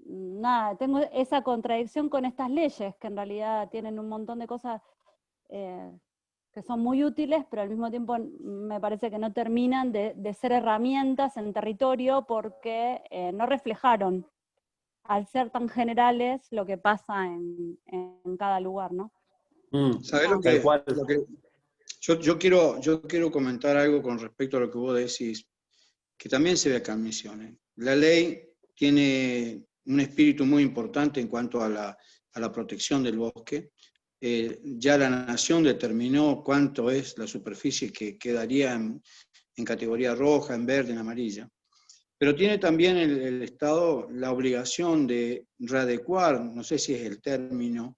Nada, tengo esa contradicción con estas leyes, que en realidad tienen un montón de cosas que son muy útiles, pero al mismo tiempo me parece que no terminan de ser herramientas en territorio, porque no reflejaron, al ser tan generales, lo que pasa en cada lugar, ¿no? ¿Sabés lo que yo quiero comentar algo con respecto a lo que vos decís, que también se ve acá en Misiones? La ley tiene un espíritu muy importante en cuanto a la protección del bosque. Ya la Nación determinó cuánto es la superficie que quedaría en categoría roja, en verde, en amarilla. Pero tiene también el Estado la obligación de readecuar, no sé si es el término,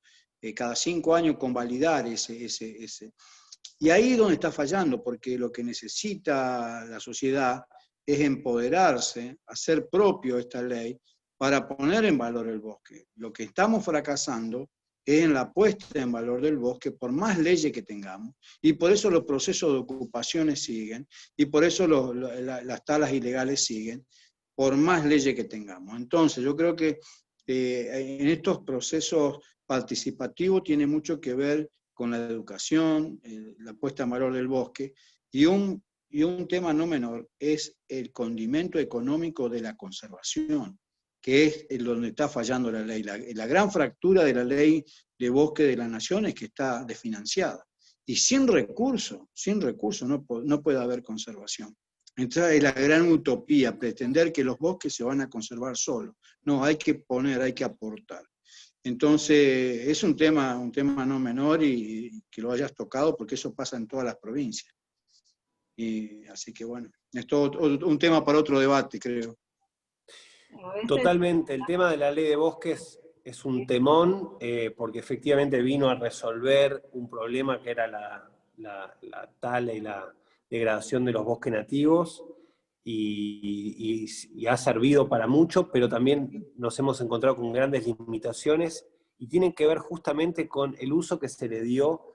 cada 5 años convalidar ese. Y ahí es donde está fallando, porque lo que necesita la sociedad es empoderarse, hacer propio esta ley para poner en valor el bosque. Lo que estamos fracasando es en la puesta en valor del bosque, por más leyes que tengamos, y por eso los procesos de ocupaciones siguen, y por eso las talas ilegales siguen, por más leyes que tengamos. Entonces, yo creo que en estos procesos participativos tiene mucho que ver con la educación, la puesta en valor del bosque, y un tema no menor es el condimento económico de la conservación, que es donde está fallando la ley. La gran fractura de la ley de bosque de la nación es que está desfinanciada. Y sin recursos no puede haber conservación. Entonces es la gran utopía, pretender que los bosques se van a conservar solos. No, hay que poner, hay que aportar. Entonces es un tema no menor, y que lo hayas tocado, porque eso pasa en todas las provincias. Y así que bueno, es todo un tema para otro debate, creo. Totalmente, el tema de la ley de bosques es un temón, porque efectivamente vino a resolver un problema que era la tala y la degradación de los bosques nativos, y ha servido para mucho, pero también nos hemos encontrado con grandes limitaciones, y tienen que ver justamente con el uso que se le dio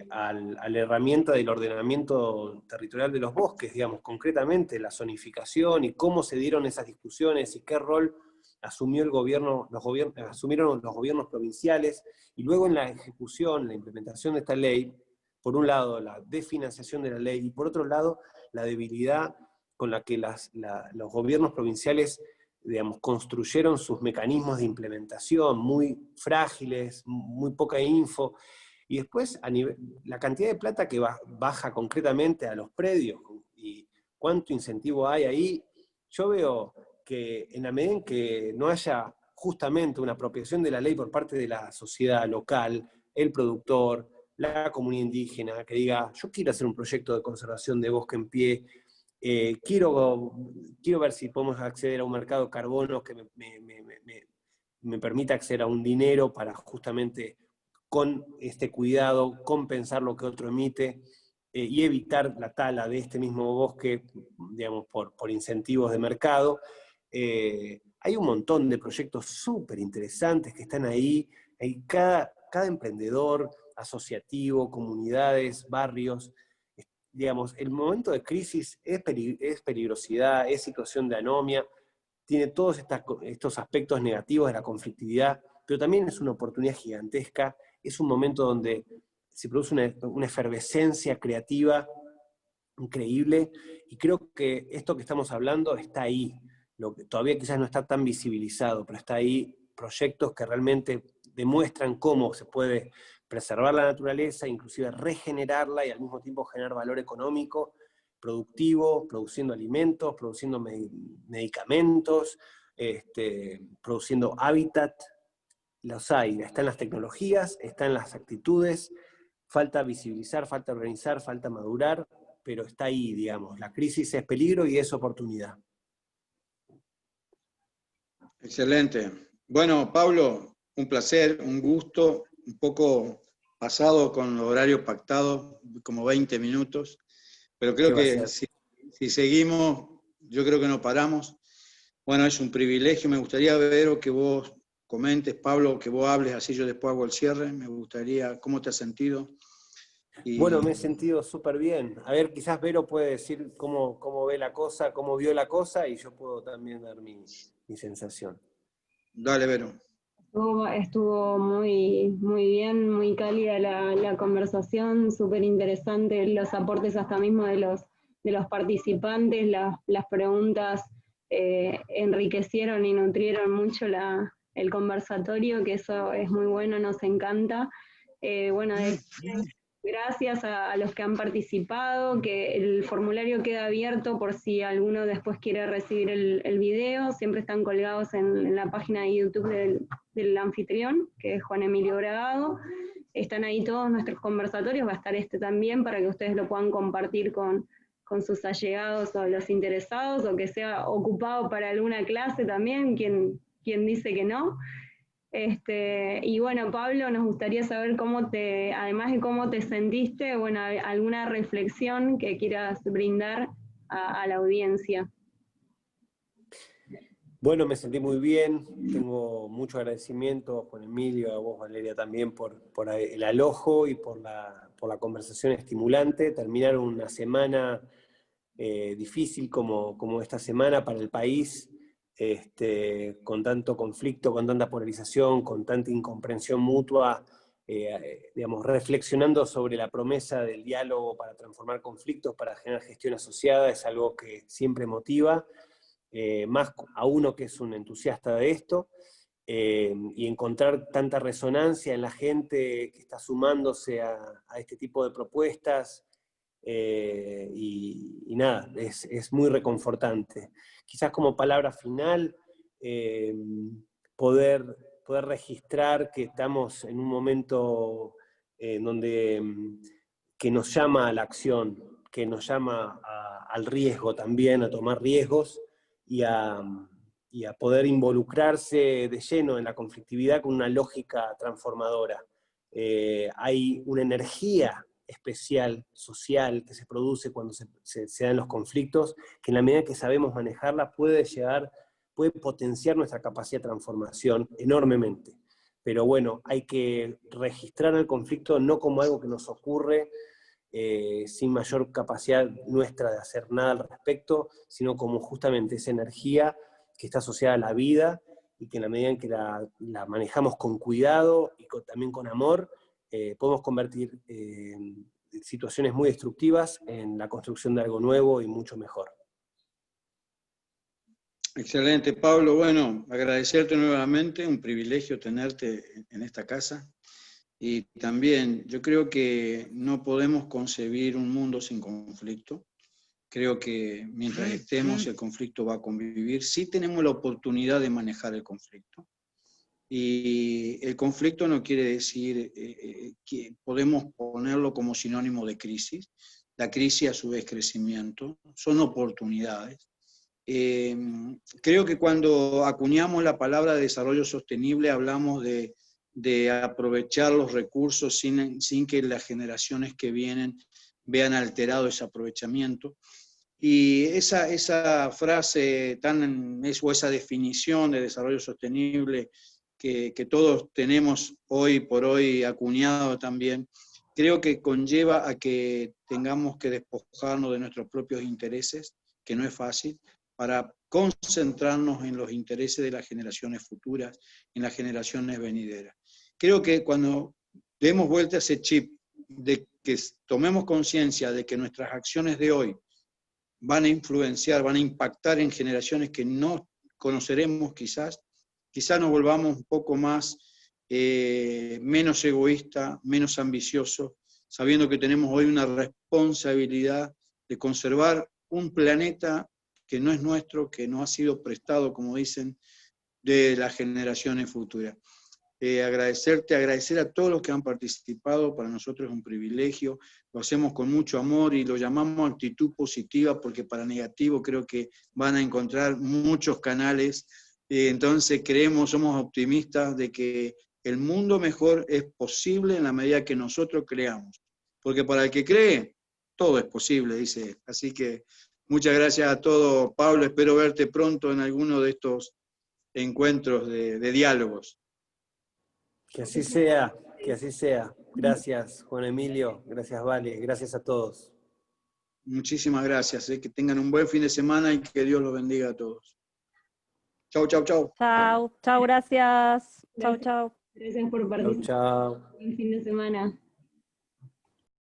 a la herramienta del ordenamiento territorial de los bosques, digamos, concretamente la zonificación y cómo se dieron esas discusiones y qué rol asumió el gobierno, asumieron los gobiernos provinciales, y luego en la ejecución, la implementación de esta ley, por un lado la desfinanciación de la ley, y por otro lado la debilidad con la que los gobiernos provinciales, digamos, construyeron sus mecanismos de implementación, muy frágiles, muy poca info, y después la cantidad de plata que baja concretamente a los predios, y cuánto incentivo hay ahí. Yo veo que en la medida en que no haya justamente una apropiación de la ley por parte de la sociedad local, el productor, la comunidad indígena, que diga, yo quiero hacer un proyecto de conservación de bosque en pie, quiero ver si podemos acceder a un mercado de carbono que me permita acceder a un dinero para justamente, con este cuidado, compensar lo que otro emite, y evitar la tala de este mismo bosque, digamos, por incentivos de mercado. Hay un montón de proyectos súper interesantes que están ahí. Hay cada emprendedor asociativo, comunidades, barrios. Digamos, el momento de crisis es peligrosidad, es situación de anomia, tiene todos estos aspectos negativos de la conflictividad, pero también es una oportunidad gigantesca, es un momento donde se produce una efervescencia creativa increíble, y creo que esto que estamos hablando está ahí, lo que todavía quizás no está tan visibilizado, pero está ahí, proyectos que realmente demuestran cómo se puede preservar la naturaleza, inclusive regenerarla y al mismo tiempo generar valor económico, productivo, produciendo alimentos, produciendo medicamentos, produciendo hábitat. Los hay, están las tecnologías, están las actitudes, falta visibilizar, falta organizar, falta madurar, pero está ahí, digamos. La crisis es peligro y es oportunidad. Excelente. Bueno, Pablo, un placer, un gusto, un poco pasado con el horario pactado, como 20 minutos, pero creo que si seguimos, yo creo que no paramos. Bueno, es un privilegio, me gustaría ver que vos comentes, Pablo, que vos hables, así yo después hago el cierre, me gustaría, ¿cómo te has sentido? Bueno, me he sentido súper bien. A ver, quizás Vero puede decir cómo ve la cosa, cómo vio la cosa, y yo puedo también dar mi sensación. Dale, Vero. Estuvo muy bien, muy cálida la conversación, súper interesante, los aportes hasta mismo de los participantes, las preguntas enriquecieron y nutrieron mucho el conversatorio, que eso es muy bueno, nos encanta. Gracias a los que han participado, que el formulario queda abierto por si alguno después quiere recibir el video, siempre están colgados en la página de YouTube del anfitrión, que es Juan Emilio Bragado. Están ahí todos nuestros conversatorios, va a estar este también para que ustedes lo puedan compartir con sus allegados o los interesados, o que sea ocupado para alguna clase también, quien dice que no. Y bueno, Pablo, nos gustaría saber además de cómo te sentiste, bueno, alguna reflexión que quieras brindar a la audiencia. Bueno, me sentí muy bien, tengo mucho agradecimiento a Juan Emilio, a vos, Valeria, también por el alojo y por la conversación estimulante. Terminar una semana difícil como esta semana para el país, con tanto conflicto, con tanta polarización, con tanta incomprensión mutua, digamos, reflexionando sobre la promesa del diálogo para transformar conflictos, para generar gestión asociada, es algo que siempre motiva, más a uno que es un entusiasta de esto, y encontrar tanta resonancia en la gente que está sumándose a este tipo de propuestas, y nada, es muy reconfortante. Quizás como palabra final, poder registrar que estamos en un momento que nos llama a la acción, que nos llama al riesgo también, a tomar riesgos y a poder involucrarse de lleno en la conflictividad con una lógica transformadora. Hay una energía especial, social, que se produce cuando se dan los conflictos, que en la medida que sabemos manejarla puede potenciar nuestra capacidad de transformación enormemente. Pero bueno, hay que registrar el conflicto no como algo que nos ocurre sin mayor capacidad nuestra de hacer nada al respecto, sino como justamente esa energía que está asociada a la vida y que en la medida en que la manejamos con cuidado y también con amor, podemos convertir situaciones muy destructivas en la construcción de algo nuevo y mucho mejor. Excelente, Pablo. Bueno, agradecerte nuevamente, un privilegio tenerte en esta casa. Y también yo creo que no podemos concebir un mundo sin conflicto. Creo que mientras estemos, el conflicto va a convivir. Sí tenemos la oportunidad de manejar el conflicto. Y el conflicto no quiere decir que podemos ponerlo como sinónimo de crisis. La crisis a su vez crecimiento. Son oportunidades. Creo que cuando acuñamos la palabra desarrollo sostenible hablamos de aprovechar los recursos sin que las generaciones que vienen vean alterado ese aprovechamiento. Y esa frase o esa definición de desarrollo sostenible que todos tenemos hoy por hoy acuñado también, creo que conlleva a que tengamos que despojarnos de nuestros propios intereses, que no es fácil, para concentrarnos en los intereses de las generaciones futuras, en las generaciones venideras. Creo que cuando demos vuelta a ese chip, de que tomemos conciencia de que nuestras acciones de hoy van a influenciar, van a impactar en generaciones que no conoceremos quizás nos volvamos un poco más, menos egoístas, menos ambiciosos, sabiendo que tenemos hoy una responsabilidad de conservar un planeta que no es nuestro, que no ha sido prestado, como dicen, de las generaciones futuras. Agradecer a todos los que han participado, para nosotros es un privilegio, lo hacemos con mucho amor y lo llamamos actitud positiva, porque para negativo creo que van a encontrar muchos canales, entonces somos optimistas de que el mundo mejor es posible en la medida que nosotros creamos, porque para el que cree, todo es posible, dice él. Así que muchas gracias a todos, Pablo, espero verte pronto en alguno de estos encuentros de diálogos. Que así sea, que así sea. Gracias, Juan Emilio, gracias, Vale, gracias a todos. Muchísimas gracias, que tengan un buen fin de semana y que Dios los bendiga a todos. Chau, chau, chau. Chau, chau, gracias. Chau, chau. Gracias por participar. Chau, chau. Buen fin de semana.